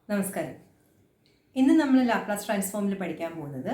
നമസ്കാരം. ഇന്ന് നമ്മൾ ലാപ്ലാസ് ട്രാൻസ്ഫോമിൽ പഠിക്കാൻ പോകുന്നത്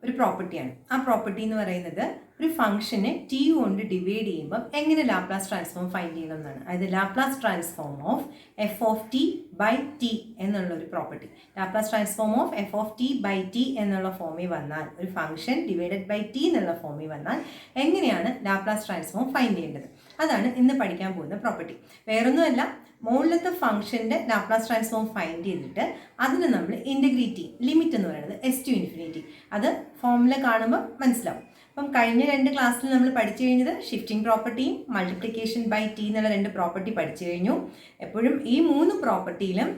ഒരു പ്രോപ്പർട്ടിയാണ്. ആ പ്രോപ്പർട്ടി എന്ന് പറയുന്നത് ഒരു ഫംഗ്ഷനെ ടി കൊണ്ട് ഡിവൈഡ് ചെയ്യുമ്പോൾ എങ്ങനെ ലാപ്ലാസ് ട്രാൻസ്ഫോം ഫൈൻഡ് ചെയ്യണം എന്നാണ്. അതായത് Laplace transform of F of T by T എന്നുള്ള ഒരു property. Laplace transform of F of T by T എന്നുള്ള ഫോമിൽ വന്നാൽ, ഒരു ഫംഗ്ഷൻ ഡിവൈഡഡ് ബൈ ടി എന്നുള്ള ഫോമിൽ വന്നാൽ എങ്ങനെയാണ് ലാപ്ലാസ് ട്രാൻസ്ഫോം ഫൈൻഡ് ചെയ്യേണ്ടത്, അതാണ് ഇന്ന് പഠിക്കാൻ പോകുന്ന പ്രോപ്പർട്ടി. വേറൊന്നുമല്ല, മുകളിലത്തെ ഫംഗ്ഷൻ്റെ ലാപ്ലാസ് ട്രാൻസ്ഫോം ഫൈൻഡ് ചെയ്തിട്ട് അതിന് നമ്മൾ ഇൻ്റഗ്രേറ്റ് ചെയ്യും. ലിമിറ്റ് എന്ന് പറയുന്നത് എസ് ടു ഇൻഫിനിറ്റി. അത് ഫോമുല കാണുമ്പോൾ മനസ്സിലാവും. അപ്പം കഴിഞ്ഞ 2 ക്ലാസ്സിൽ നമ്മൾ പഠിച്ചു കഴിഞ്ഞത് ഷിഫ്റ്റിംഗ് പ്രോപ്പർട്ടിയും മൾട്ടിപ്ലിക്കേഷൻ ബൈ ടി എന്നുള്ള 2 പ്രോപ്പർട്ടി പഠിച്ചു കഴിഞ്ഞു. എപ്പോഴും ഈ 3 പ്രോപ്പർട്ടിയിലും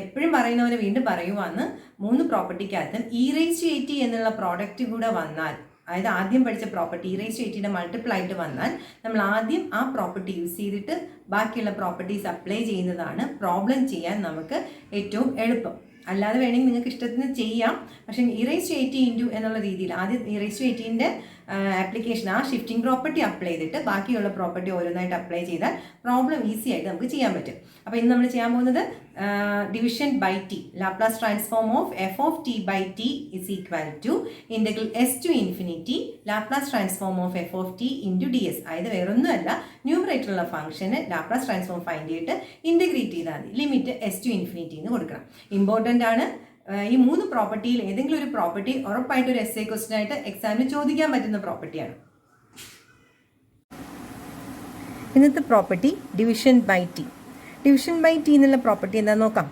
എപ്പോഴും പറയുന്ന പോലെ വീണ്ടും പറയുവാന്ന്, 3 പ്രോപ്പർട്ടിക്കകത്തും e raise to A t എന്നുള്ള പ്രോഡക്റ്റ് കൂടെ വന്നാൽ, അതായത് ആദ്യം പഠിച്ച property e raise to a ടിയുടെ മൾട്ടിപ്പിൾ ആയിട്ട് വന്നാൽ നമ്മൾ ആദ്യം ആ പ്രോപ്പർട്ടി യൂസ് ചെയ്തിട്ട് ബാക്കിയുള്ള പ്രോപ്പർട്ടീസ് അപ്ലൈ ചെയ്യുന്നതാണ് പ്രോബ്ലം ചെയ്യാൻ നമുക്ക് ഏറ്റവും എളുപ്പം. അല്ലാതെ വേണമെങ്കിൽ നിങ്ങൾക്ക് ഇഷ്ടത്തിന് ചെയ്യാം. പക്ഷേ e raise to A t into എന്നുള്ള രീതിയിൽ ആദ്യം ഇ റേസ് ടു എ ടിൻ്റെ ആപ്ലിക്കേഷൻ, ആ ഷിഫ്റ്റിംഗ് പ്രോപ്പർട്ടി അപ്ലൈ ചെയ്തിട്ട് ബാക്കിയുള്ള പ്രോപ്പർട്ടി ഓരോന്നായിട്ട് അപ്ലൈ ചെയ്താൽ പ്രോബ്ലം ഈസി ആയിട്ട് നമുക്ക് ചെയ്യാൻ പറ്റും. അപ്പോൾ ഇന്ന് നമ്മൾ ചെയ്യാൻ പോകുന്നത് division by T, Laplace transform of F of T by T is equal to integral S to infinity Laplace transform of F of T into D S. അതായത് വേറൊന്നുമല്ല, ന്യൂമറേറ്ററുള്ള ഫംഗ്ഷന് ലാപ്ലാസ് ട്രാൻസ്ഫോം ഫൈൻഡ് ചെയ്തിട്ട് ഇൻ്റഗ്രേറ്റ് ചെയ്താൽ മതി. Limit S to infinity എന്ന് കൊടുക്കണം. Important ആണ്. ഈ 3 പ്രോപ്പർട്ടിയിൽ ഏതെങ്കിലും ഒരു പ്രോപ്പർട്ടി ഉറപ്പായിട്ട് ഒരു എസ്സേ ക്വസ്റ്റ്യൻ ആയിട്ട് എക്സാമിന് ചോദിക്കാൻ പറ്റുന്ന പ്രോപ്പർട്ടിയാണ്. ഇന്നത്തെ property division by t. Division by T എന്നുള്ള പ്രോപ്പർട്ടി എന്താണെന്ന് നോക്കാം.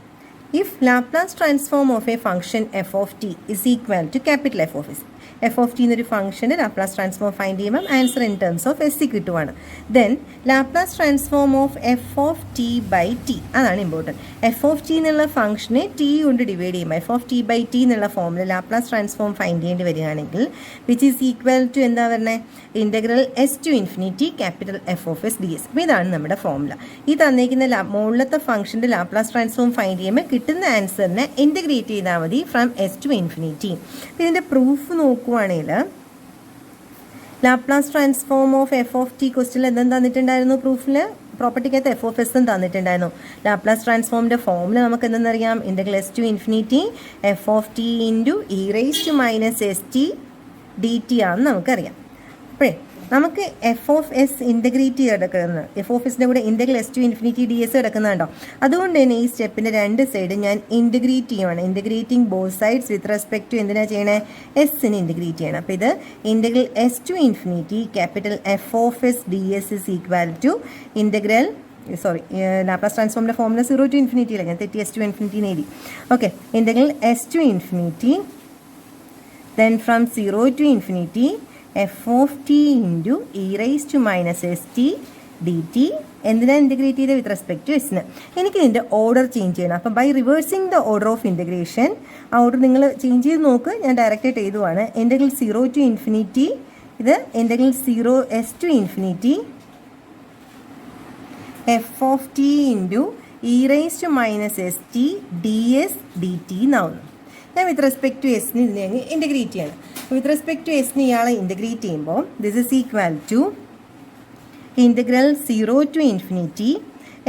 If Laplace transform of a function f of T is equal to capital F of s. F of t എന്നൊരു ഫംഗ്ഷന് ലാപ്ലാസ് ട്രാൻസ്ഫോം ഫൈൻഡ് ചെയ്യുമ്പോൾ answer in terms of s c കിട്ടുവാണ്. Then Laplace transform of F of T by t, അതാണ് important. F of T എന്നുള്ള ഫംഗ്ഷനെ t കൊണ്ട് divide ചെയ്യുമ്പോൾ f of T by T എന്നുള്ള ഫോമിൽ ലാപ്ലാസ് ട്രാൻസ്ഫോം ഫൈൻഡ് ചെയ്യേണ്ടി വരികയാണെങ്കിൽ വിച്ച് ഈസ് ഈക്വൽ ടു എന്താ പറയുന്നത്, integral S to infinity capital F of S D S. അപ്പോൾ ഇതാണ് നമ്മുടെ ഫോമുല. ഈ തന്നിരിക്കുന്ന മുകളിലത്തെ ഫംഗ്ഷൻ്റെ ലാപ്ലാസ് ട്രാൻസ്ഫോം ഫൈൻഡ് ചെയ്യുമ്പോൾ കിട്ടുന്ന ആൻസറിനെ ഇൻ്റഗ്രേറ്റ് ചെയ്താൽ മതി ഫ്രം എസ് ടു ഇൻഫിനിറ്റി. ഇതിൻ്റെ പ്രൂഫ് നോക്കുവാണെങ്കിൽ Laplace transform of F of T ക്വസ്റ്റ്യനിൽ എന്തും തന്നിട്ടുണ്ടായിരുന്നു, പ്രൂഫിൽ പ്രോപ്പർട്ടിക്കകത്ത് എഫ് ഓഫ് എസും തന്നിട്ടുണ്ടായിരുന്നു. ലാപ്ലാസ് ട്രാൻസ്ഫോമിൻ്റെ ഫോമിൽ നമുക്ക് എന്തെന്നറിയാം, integral S to infinity F of T into E raise to minus S T D t ആണെന്ന് നമുക്കറിയാം. അപ്പോഴേ നമുക്ക് എഫ് ഓഫ് എസ് ഇൻ്റഗ്രേറ്റ് കിടക്കുന്നത്, എഫ് ഓഫ് എസിൻ്റെ കൂടെ integral S to infinity d s കിടക്കുന്നുണ്ടോ. അതുകൊണ്ട് തന്നെ ഈ സ്റ്റെപ്പിൻ്റെ 2 സൈഡ് ഞാൻ ഇൻ്റഗ്രേറ്റ് ചെയ്യുവാണ്. Integrating both sides with respect to എന്തിനാണ് ചെയ്യണേ, എസ്സിന് ഇൻ്റഗ്രേറ്റ് ചെയ്യണം. അപ്പോൾ ഇത് integral S to infinity capital F of S D S is equal to integral Laplace ട്രാൻസ്ഫോമിൻ്റെ ഫോമിൽ 0 ടു ഇൻഫിനിറ്റി അല്ല, ഞാൻ തെറ്റി എസ് ടു ഇൻഫിനിറ്റി എഴുതി. Okay, integral S to infinity then from 0 to infinity F of T into E raise to minus S T D t. എന്തിനാണ് integrate ചെയ്ത് with respect to എസിന്. എനിക്ക് ഇതിൻ്റെ ഓർഡർ ചേഞ്ച് ചെയ്യണം. അപ്പം by reversing the order of integration, ആ order നിങ്ങൾ change ചെയ്ത് നോക്ക്. ഞാൻ ഡയറക്റ്റായിട്ട് എഴുതുവാണ്. ഇൻ്റഗ്രൽ 0 ടു ഇൻഫിനിറ്റി, ഇത് integral 0 s to infinity F of T into E raise to minus S T D s d t എന്നാവുന്നു. ഞാൻ വിത്ത് റെസ്പെക്ട് ടു എസിന് ഇതിനെ അങ്ങ് ഇൻ്റഗ്രേറ്റ് ചെയ്യണം. വിത്ത് റെസ്പെക്ട് ടു എസിന് ഇയാളെ ഇൻ്റഗ്രേറ്റ് ചെയ്യുമ്പോൾ this is equal to integral 0 to infinity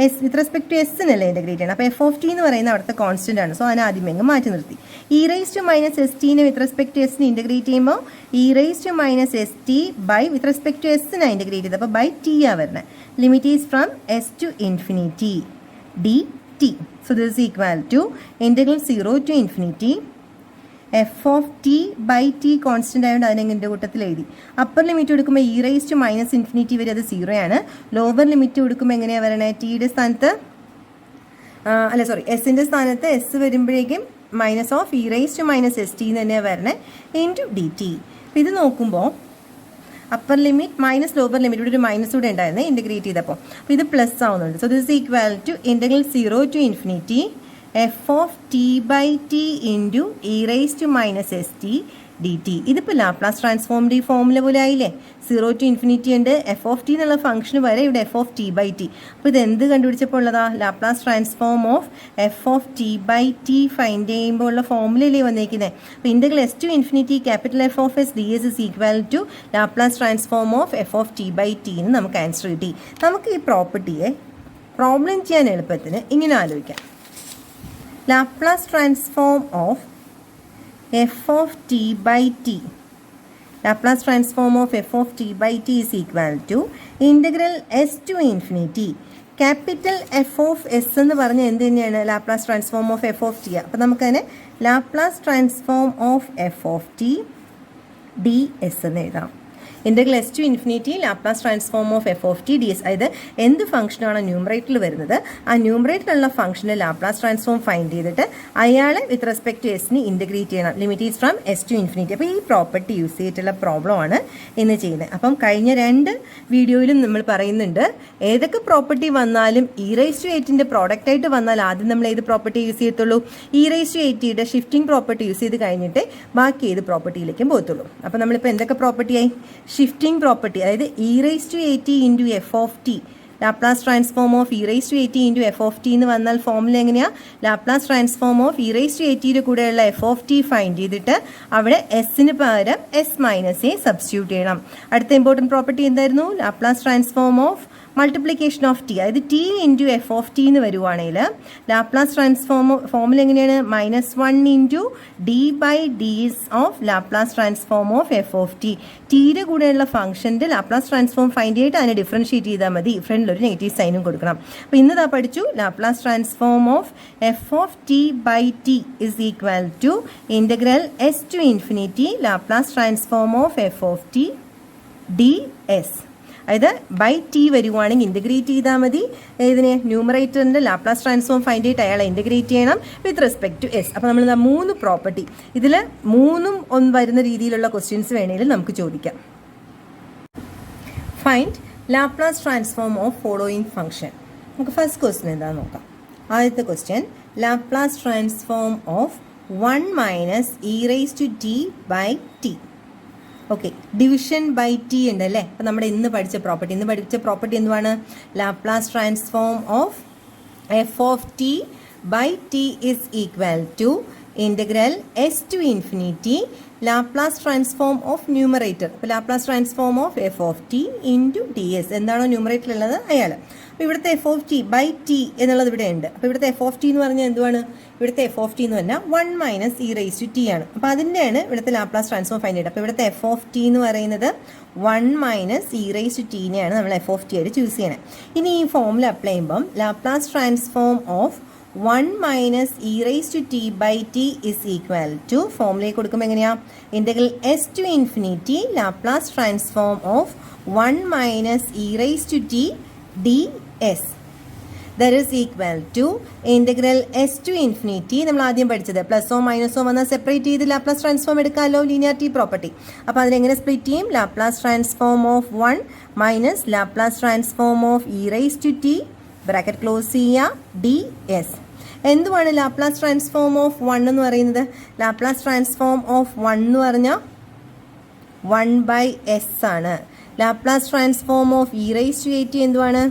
s with respect to എസിനല്ലേ ഇൻ്റഗ്രേറ്റ് ചെയ്യണം. അപ്പോൾ എഫ് ഓഫ് ടി എന്ന് പറയുന്ന അവിടുത്തെ കോൺസ്റ്റൻ്റ് ആണ്. സോ അതിനെ ആദ്യമേ അങ്ങ് മാറ്റി നിർത്തി. E raise to minus s ടീനെ വിത്ത് റെസ്പെക്ട് ടു എസിന് ഇൻ്റഗ്രേറ്റ് ചെയ്യുമ്പോൾ e raise to minus S t by with respect to എസിനാണ് ഇൻ്റഗ്രേറ്റ് ചെയ്തത്. അപ്പോൾ ബൈ ടി ആ വരുന്നത്. Limit is from S to infinity d t. So this is equal to integral 0 to infinity F of T by t constant ആയതുകൊണ്ട് അതിനെ എൻ്റെ കൂട്ടത്തിൽ എഴുതി. അപ്പർ ലിമിറ്റ് കൊടുക്കുമ്പോൾ e raise to minus infinity വരെ അത് 0 ആണ്. ലോവർ ലിമിറ്റ് കൊടുക്കുമ്പോൾ എങ്ങനെയാണ് വരണേ, ടിയുടെ സ്ഥാനത്ത് എസിൻ്റെ സ്ഥാനത്ത് എസ് വരുമ്പോഴേക്കും minus of E raise to minus S T തന്നെയാണ് വരണേ ഇൻറ്റു ഡി ടി. അപ്പോൾ ഇത് നോക്കുമ്പോൾ upper limit minus lower limit ഇവിടെ ഒരു മൈനസ് കൂടെ ഉണ്ടായിരുന്നേ ഇൻ്റഗ്രേറ്റ് ചെയ്തപ്പോൾ. അപ്പോൾ ഇത് പ്ലസ് ആവുന്നുണ്ട്. So this equal to integral 0 to infinity F of T by T into E raise to minus S T D T. ഇതിപ്പോൾ ലാപ്ലാസ് ട്രാൻസ്ഫോമിൻ്റെ ഈ ഫോമുല പോലെ ആയില്ലേ. 0 ടു ഇൻഫിനിറ്റി ഉണ്ട്, എഫ് ഓഫ് ടി എന്നുള്ള ഫംഗ്ഷന് വരെ ഇവിടെ F of T by T. അപ്പോൾ ഇത് എന്ത് കണ്ടുപിടിച്ചപ്പോൾ ഉള്ളതാ, Laplace transform of F of T by T find ചെയ്യുമ്പോൾ ഉള്ള ഫോമുലയിലേ വന്നേക്കുന്നത്. അപ്പോൾ integral S to infinity capital F of S D S is equal to Laplace transform of F of T by T എന്ന് നമുക്ക് ആൻസർ കിട്ടി. നമുക്ക് ഈ പ്രോപ്പർട്ടിയെ പ്രോബ്ലം ചെയ്യാൻ എളുപ്പത്തിന് ഇങ്ങനെ ആലോചിക്കാം. Laplace transform of F of T by T, Laplace transform of F of T by T is equal to integral S to infinity capital F of S എന്ന് പറഞ്ഞാൽ എന്ത് തന്നെയാണ് Laplace transform of F of T. അപ്പോൾ നമുക്കതിനെ Laplace transform of F of T D S എന്ന് എഴുതാം. Integral S to infinity Laplace transform of F of T D S. അതായത് എന്ത് ഫംഗ്ഷനാണ് ന്യൂമറേറ്ററിൽ വരുന്നത്, ആ ന്യൂമറേറ്ററിലുള്ള ഫംഗ്ഷനിൽ ലാപ്ലാസ് ട്രാൻസ്ഫോം ഫൈൻഡ് ചെയ്തിട്ട് അയാളെ വിത്ത് റെസ്പെക്ട് ടു എസിന് ഇൻ്റഗ്രേറ്റ് ചെയ്യണം. Limit is from S to infinity. അപ്പോൾ ഈ പ്രോപ്പർട്ടി യൂസ് ചെയ്തിട്ടുള്ള പ്രോബ്ലമാണ് ഇന്ന് ചെയ്യുന്നത്. അപ്പം കഴിഞ്ഞ 2 വീഡിയോയിലും നമ്മൾ പറയുന്നുണ്ട് ഏതൊക്കെ പ്രോപ്പർട്ടി വന്നാലും ഇ റൈസ് ടു എയ്റ്റിൻ്റെ പ്രോഡക്റ്റ് ആയിട്ട് വന്നാൽ ആദ്യം നമ്മൾ ഏത് പ്രോപ്പർട്ടി യൂസ് ചെയ്യത്തുള്ളൂ, ഇ റൈസ് ടു എയ്റ്റിയുടെ ഷിഫ്റ്റിംഗ് പ്രോപ്പർട്ടി യൂസ് ചെയ്ത് കഴിഞ്ഞിട്ട് ബാക്കി ഏത് പ്രോപ്പർട്ടിയിലേക്കും പോകത്തുള്ളൂ. അപ്പോൾ നമ്മളിപ്പോൾ എന്തൊക്കെ പ്രോപ്പർട്ടിയായി, ഷിഫ്റ്റിംഗ് പ്രോപ്പർട്ടി, അതായത് e rise to A t into f of t, Laplace transform of E rise to A t into f of t എന്ന് വന്നാൽ ഫോമുല എങ്ങനെയാണ്, Laplace transform of E rise to a ടിയുടെ കൂടെയുള്ള F of T find ചെയ്തിട്ട് അവിടെ എസിന് പകരം S minus A substitute ചെയ്യണം. അടുത്ത ഇമ്പോർട്ടൻറ്റ് പ്രോപ്പർട്ടി എന്തായിരുന്നു, Laplace transform of multiplication of t, അതായത് t into f of t എന്ന് വരുവാണെങ്കിൽ ലാപ്ലാസ് ട്രാൻസ്ഫോം ഫോമുല എങ്ങനെയാണ്, -1 into d by d s of Laplace transform of F of t. ടിയുടെ കൂടെയുള്ള ഫംഗ്ഷൻ്റെ Laplace transform find ചെയ്തിട്ട് അതിനെ differentiate ചെയ്താൽ മതി, ഫ്രണ്ടിൽ ഒരു നെഗറ്റീവ് സൈനും കൊടുക്കണം. അപ്പോൾ ഇന്നതാ പഠിച്ചു Laplace transform of F of T by T is equal to integral S to infinity Laplace transform of F of T D S. അതായത് ബൈ ടി വരുവാണെങ്കിൽ ഇൻ്റഗ്രേറ്റ് ചെയ്താൽ മതി, ഇതിനെ ന്യൂമറേറ്ററിൻ്റെ ലാപ്ലാസ് ട്രാൻസ്ഫോം ഫൈൻഡ് ചെയ്തിട്ട് അയാളെ ഇൻ്റഗ്രേറ്റ് ചെയ്യണം വിത്ത് റെസ്പെക്ട് ടു എസ്. അപ്പോൾ നമ്മൾ 3 പ്രോപ്പർട്ടി, ഇതിൽ 3 വരുന്ന രീതിയിലുള്ള ക്വസ്റ്റ്യൻസ് വേണമെങ്കിലും നമുക്ക് ചോദിക്കാം. Find Laplace transform of following function. നമുക്ക് ഫസ്റ്റ് ക്വസ്റ്റ്യൻ എന്താണെന്ന് നോക്കാം. ആദ്യത്തെ question, Laplace transform of 1 minus E rise to T by t. Okay, division by t ഉണ്ടല്ലേ. അപ്പോൾ നമ്മുടെ ഇന്ന് പഠിച്ച പ്രോപ്പർട്ടി എന്തുവാണ്, Laplace transform of F of T by T is equal to integral S to infinity Laplace transform of numerator. അപ്പോൾ Laplace transform of F of T into D s, എന്താണോ ന്യൂമറേറ്ററിലുള്ളത് അയാൾ. അപ്പോൾ ഇവിടുത്തെ F of T by T എന്നുള്ളത് ഇവിടെ ഉണ്ട്. അപ്പോൾ ഇവിടുത്തെ എഫ് ഓഫ് ടി എന്ന് പറഞ്ഞാൽ എന്തുവാണ്, ഇവിടുത്തെ എഫ് ഓഫ് ടി എന്ന് പറഞ്ഞാൽ 1 minus E rise to T ആണ്. അപ്പോൾ അതിൻ്റെയാണ് ഇവിടുത്തെ ലാപ്ലാസ് ട്രാൻസ്ഫോം ഫൈൻഡ് ചെയ്തത്. അപ്പോൾ ഇവിടുത്തെ എഫ് ഓഫ് ടി എന്ന് പറയുന്നത് 1 മൈനസ് ഇ റൈസ് ടു ടീനെയാണ് നമ്മൾ എഫ് ഓഫ് ടി ആയിട്ട് ചൂസ് ചെയ്യണത്. ഇനി ഈ ഫോമിൽ അപ്ലൈ ചെയ്യുമ്പം Laplace transform of 1 minus E rise to T by T is equal to ഫോമിലേക്ക് കൊടുക്കുമ്പോൾ എങ്ങനെയാണ്, integral S to infinity Laplace transform of 1 minus E rise to T D S. That is equal to integral S to infinity, നമ്മൾ ആദ്യം പഠിച്ചത് പ്ലസോ മൈനസോ വന്നാൽ separate ചെയ്ത് ലാപ്ലാസ് ട്രാൻസ്ഫോം എടുക്കാമല്ലോ, ലീനിയാരിറ്റി പ്രോപ്പർട്ടി. അപ്പോൾ അതിനെങ്ങനെ സ്പ്ലിറ്റ് ചെയ്യും, Laplace transform of 1 minus Laplace transform of E rise to T bracket close ചെയ്യുക ഡി എസ്. എന്തുവാണ് ലാപ്ലാസ് ട്രാൻസ്ഫോം ഓഫ് 1 എന്ന് പറയുന്നത്, ലാപ്ലാസ് ട്രാൻസ്ഫോം ഓഫ് 1 എന്ന് പറഞ്ഞാൽ 1 ബൈ എസ് ആണ്. Laplace transform of E rise to A T എന്തുവാണ്,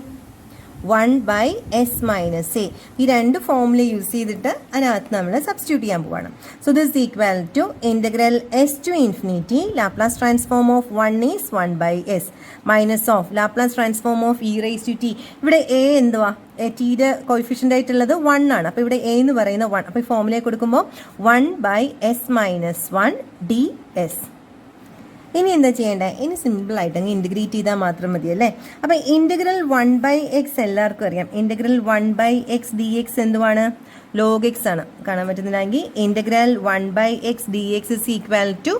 1 by S minus A. ഈ 2 formula use ചെയ്തിട്ട് അതിനകത്ത് നമ്മൾ സബ്സ്റ്റിറ്റ്യൂട്ട് ചെയ്യാൻ പോവാണ്. So this equal to integral S to infinity Laplace transform of 1 is 1 by S minus of Laplace transform of E rise to T. ഇവിടെ A എന്തുവാ, ടിയുടെ coefficient ആയിട്ടുള്ളത് 1 ആണ്. അപ്പോൾ ഇവിടെ എ എന്ന് പറയുന്ന 1. അപ്പോൾ ഈ ഫോമിലേക്ക് കൊടുക്കുമ്പോൾ 1 by S minus 1 D S. ഇനി എന്താ ചെയ്യേണ്ടത്, ഇനി സിമ്പിളായിട്ട് അങ്ങ് ഇൻ്റഗ്രേറ്റ് ചെയ്താൽ മാത്രം മതി അല്ലേ. അപ്പോൾ ഇൻ്റഗ്രൽ 1 ബൈ എക്സ് എല്ലാവർക്കും അറിയാം. Integral 1 by x d x എന്തുവാണ്, ലോഗ് എക്സ് ആണ്. കാണാൻ പറ്റുന്നില്ലെങ്കിൽ integral 1 by x d x is equal to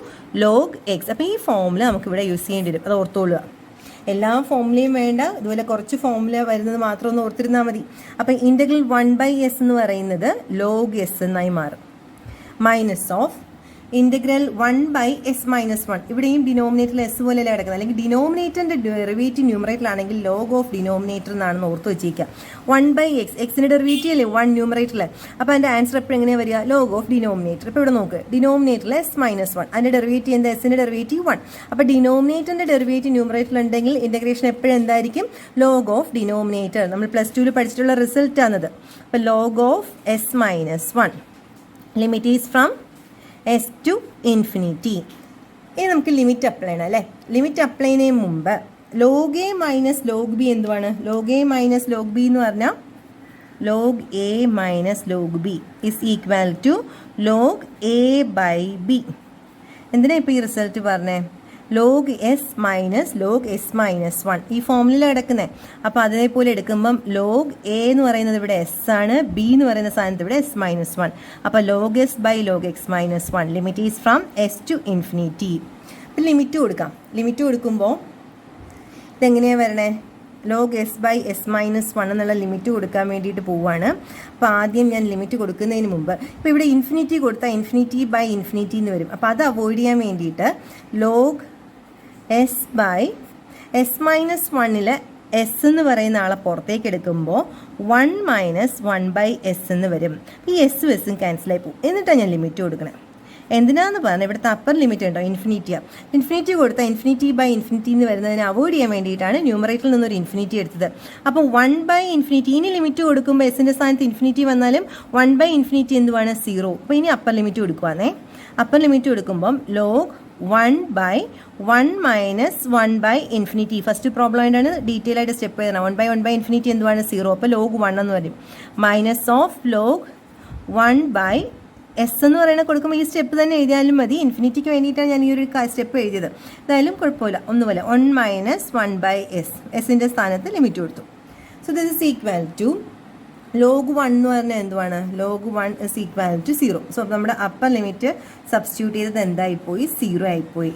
log x. അപ്പോൾ ഈ ഫോമുല നമുക്കിവിടെ യൂസ് ചെയ്യേണ്ടി വരും, അത് ഓർത്തോളുക. എല്ലാ ഫോമുലയും വേണ്ട, ഇതുപോലെ കുറച്ച് ഫോമുല വരുന്നത് മാത്രം ഒന്ന് ഓർത്തിരുന്നാൽ മതി. അപ്പോൾ ഇൻ്റഗ്രൽ 1 ബൈ എസ് എന്ന് പറയുന്നത് ലോഗ് എസ് എന്നായി മാറും. Minus of integral 1 by S minus 1. ഇവിടെയും ഡിനോമിനേറ്ററിൽ എസ് പോലെയല്ല കിടക്കുന്നത്, അല്ലെങ്കിൽ ഡിനോമിനേറ്ററിൻ്റെ ഡെറിവേറ്റീവ് ന്യൂമറേറ്ററിലാണെങ്കിൽ ലോഗ് ഓഫ് ഡിനോമിനേറ്റർ എന്നാണെന്ന് ഓർത്ത് വെച്ചിരിക്കുക. 1 ബൈ എക്സ്, എക്സിൻ്റെ ഡെറിവേറ്റീവ് അല്ലേ 1 ന്യൂമറേറ്ററിൽ. അപ്പോൾ അതിൻ്റെ ആൻസർ എപ്പോഴും എങ്ങനെയാണ് വരിക, ലോഗ് ഓഫ് ഡിനോമിനേറ്റർ. ഇപ്പോൾ ഇവിടെ നോക്ക്, ഡിനോമിനേറ്ററിൽ എസ് മൈനസ് 1, അതിൻ്റെ ഡെറിവേറ്റീവ് എന്താ, എസിൻ്റെ ഡെറിവേറ്റീവ് 1. അപ്പോൾ ഡിനോമിനേറ്ററിൻ്റെ ഡെറിവേറ്റീവ് ന്യൂമറേറ്ററിൽ ഉണ്ടെങ്കിൽ ഇൻ്റഗ്രേഷൻ എപ്പോഴും എന്തായിരിക്കും, ലോഗ് ഓഫ് ഡിനോമിനേറ്റർ. നമ്മൾ +2 പഠിച്ചിട്ടുള്ള റിസൾട്ടാണത്. അപ്പോൾ log of S minus 1, limit is from S to infinity. ഇനി നമുക്ക് ലിമിറ്റ് അപ്ലൈ ചെയ്യണം അല്ലേ. ലിമിറ്റ് അപ്ലൈ ചെയ്യുന്നതിന് മുമ്പ് log A minus log b എന്തുവാണ്, log A minus log b എന്ന് പറഞ്ഞാൽ log A minus log b is equal to log A by b. എന്തിനാ ഇപ്പോൾ ഈ റിസൾട്ട് പറഞ്ഞേ? Log s minus log s minus 1 ഈ ഫോമിൽ കിടക്കുന്നത്. അപ്പോൾ അതേപോലെ എടുക്കുമ്പം ലോഗ് എ എന്ന് പറയുന്നത് ഇവിടെ എസ് ആണ്, ബി എന്ന് പറയുന്ന സാധനത്ത് ഇവിടെ എസ് മൈനസ് 1. അപ്പോൾ log S by log X minus 1 limit is from S to infinity. അപ്പം ലിമിറ്റ് കൊടുക്കാം. ലിമിറ്റ് കൊടുക്കുമ്പോൾ ഇതെങ്ങനെയാണ് വരണേ? Log S by S minus 1 എന്നുള്ള ലിമിറ്റ് കൊടുക്കാൻ വേണ്ടിയിട്ട് പോവുകയാണ്. അപ്പോൾ ആദ്യം ഞാൻ ലിമിറ്റ് കൊടുക്കുന്നതിന് മുമ്പ് ഇപ്പോൾ ഇവിടെ ഇൻഫിനിറ്റി കൊടുത്താൽ ഇൻഫിനിറ്റി ബൈ ഇൻഫിനിറ്റി എന്ന് വരും. അപ്പോൾ അത് അവോയ്ഡ് ചെയ്യാൻ വേണ്ടിയിട്ട് log S by S minus 1 S എന്ന് പറയുന്ന ആളെ പുറത്തേക്ക് എടുക്കുമ്പോൾ 1 മൈനസ് 1 ബൈ എസ് എന്ന് വരും. ഈ എസ്സും എസ്സും ക്യാൻസലായി പോകും. എന്നിട്ടാണ് ഞാൻ ലിമിറ്റ് കൊടുക്കണേ. എന്തിനാന്ന് പറഞ്ഞാൽ ഇവിടുത്തെ അപ്പർ ലിമിറ്റ് ഉണ്ടോ? ഇൻഫിനിറ്റിയാണ്. ഇൻഫിനിറ്റി കൊടുത്താൽ ഇൻഫിനിറ്റി ബൈ ഇൻഫിനിറ്റി എന്ന് വരുന്നതിനെ അവോയ്ഡ് ചെയ്യാൻ വേണ്ടിയിട്ടാണ് ന്യൂമറേറ്ററിൽ നിന്നൊരു ഇൻഫിനിറ്റി എടുത്തത്. അപ്പോൾ 1 ബൈ ഇൻഫിനിറ്റി ഇനി ലിമിറ്റ് കൊടുക്കുമ്പോൾ എസിൻ്റെ സ്ഥാനത്ത് ഇൻഫിനിറ്റി വന്നാലും 1 ബൈ ഇൻഫിനിറ്റി എന്തുവാണ്? 0. അപ്പോൾ ഇനി അപ്പർ ലിമിറ്റ് കൊടുക്കുവാന്നേ. അപ്പർ ലിമിറ്റ് കൊടുക്കുമ്പം log 1 by 1 minus 1 by infinity. First problem ആയിട്ടാണ് ഡീറ്റെയിൽ ആയിട്ട് സ്റ്റെപ്പ് ചെയ്യണം. 1 ബൈ ഇൻഫിനിറ്റി എന്തുവാണ്? 0. അപ്പോൾ ലോഗ് 1 എന്ന് വരും. Minus of log 1 by S എന്ന് പറയുന്നത് കൊടുക്കുമ്പോൾ ഈ സ്റ്റെപ്പ് തന്നെ എഴുതിയാലും മതി. ഇൻഫിനിറ്റിക്ക് വേണ്ടിയിട്ടാണ് ഞാൻ ഈ ഒരു സ്റ്റെപ്പ് എഴുതിയത്. എന്തായാലും കുഴപ്പമില്ല, ഒന്നുമല്ല. 1 മൈനസ് 1 ബൈ എസ്, എസിൻ്റെ സ്ഥാനത്ത് ലിമിറ്റ് കൊടുത്തു. So this is equal to log 1 എന്ന് പറഞ്ഞാൽ എന്തുവാണ്? Log 1 is equal to 0. So നമ്മുടെ അപ്പർ ലിമിറ്റ് സബ്സ്റ്റിറ്റ്യൂട്ട് ചെയ്തത് എന്തായിപ്പോയി? 0 ആയിപ്പോയി.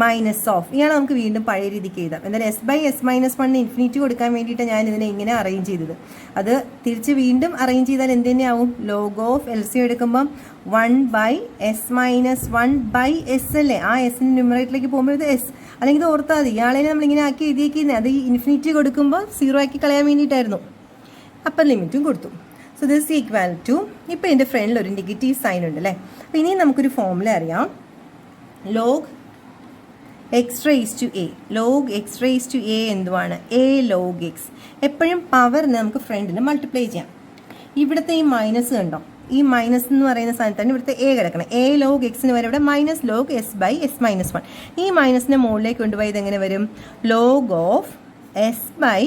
മൈനസ് ഓഫ് ഇയാളെ നമുക്ക് വീണ്ടും പഴയ രീതിക്ക് എഴുതാം. എന്തായാലും S by S minus 1 infinity കൊടുക്കാൻ വേണ്ടിയിട്ട് ഞാൻ ഇതിനെ ഇങ്ങനെ അറേഞ്ച് ചെയ്തത്. അത് തിരിച്ച് വീണ്ടും അറേഞ്ച് ചെയ്താൽ എന്ത് തന്നെയാവും? ലോഗ് ഓഫ് എൽ സി എടുക്കുമ്പം 1 by S minus 1 by S അല്ലേ? ആ എസിന് ന്യൂമറേറ്ററിലേക്ക് പോകുമ്പോൾ ഇത് എസ്, അല്ലെങ്കിൽ ഇത് ഓർത്താൽ മതി. ഇയാളെ നമ്മളിങ്ങനെ ആക്കി എഴുതിയേക്കുന്നത് അത് ഈ ഇൻഫിനിറ്റി കൊടുക്കുമ്പോൾ 0 ആക്കി കളയാൻ വേണ്ടിയിട്ടായിരുന്നു. അപ്പർ ലിമിറ്റും കൊടുത്തു. സോ ദിസ് ഈക്വൽ ടു, ഇപ്പോൾ എൻ്റെ ഫ്രണ്ടിൽ ഒരു നെഗറ്റീവ് സൈൻ ഉണ്ട് അല്ലേ? അപ്പോൾ ഇനി നമുക്കൊരു ഫോമുല അറിയാം. Log x raise to a. Log x raise to a എന്തുവാണ്? A log x. എപ്പോഴും പവറിന് നമുക്ക് ഫ്രണ്ടിന് മൾട്ടിപ്ലൈ ചെയ്യാം. ഇവിടുത്തെ ഈ മൈനസ് കണ്ടോ? ഈ മൈനസ് എന്ന് പറയുന്ന സ്ഥാനത്താണ് ഇവിടുത്തെ എ കിടക്കണം. എ ലോഗ് എക്സിന് വരെ ഇവിടെ minus log S by S minus 1. ഈ മൈനസിനെ മുകളിലേക്ക് കൊണ്ടുപോയത് എങ്ങനെ വരും? Log of S by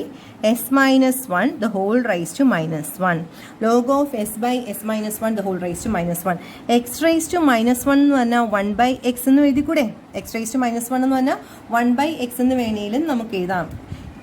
S minus 1 the whole raised to minus 1. log of s by s minus 1 the whole raised to minus 1. x raised to minus 1 എന്ന് പറഞ്ഞാൽ 1 by x എന്ന് എഴുതി കൂടെ? x raised to minus 1 എന്ന് പറഞ്ഞാൽ 1 by x എന്ന് വേണേലും നമുക്ക് എഴുതാം.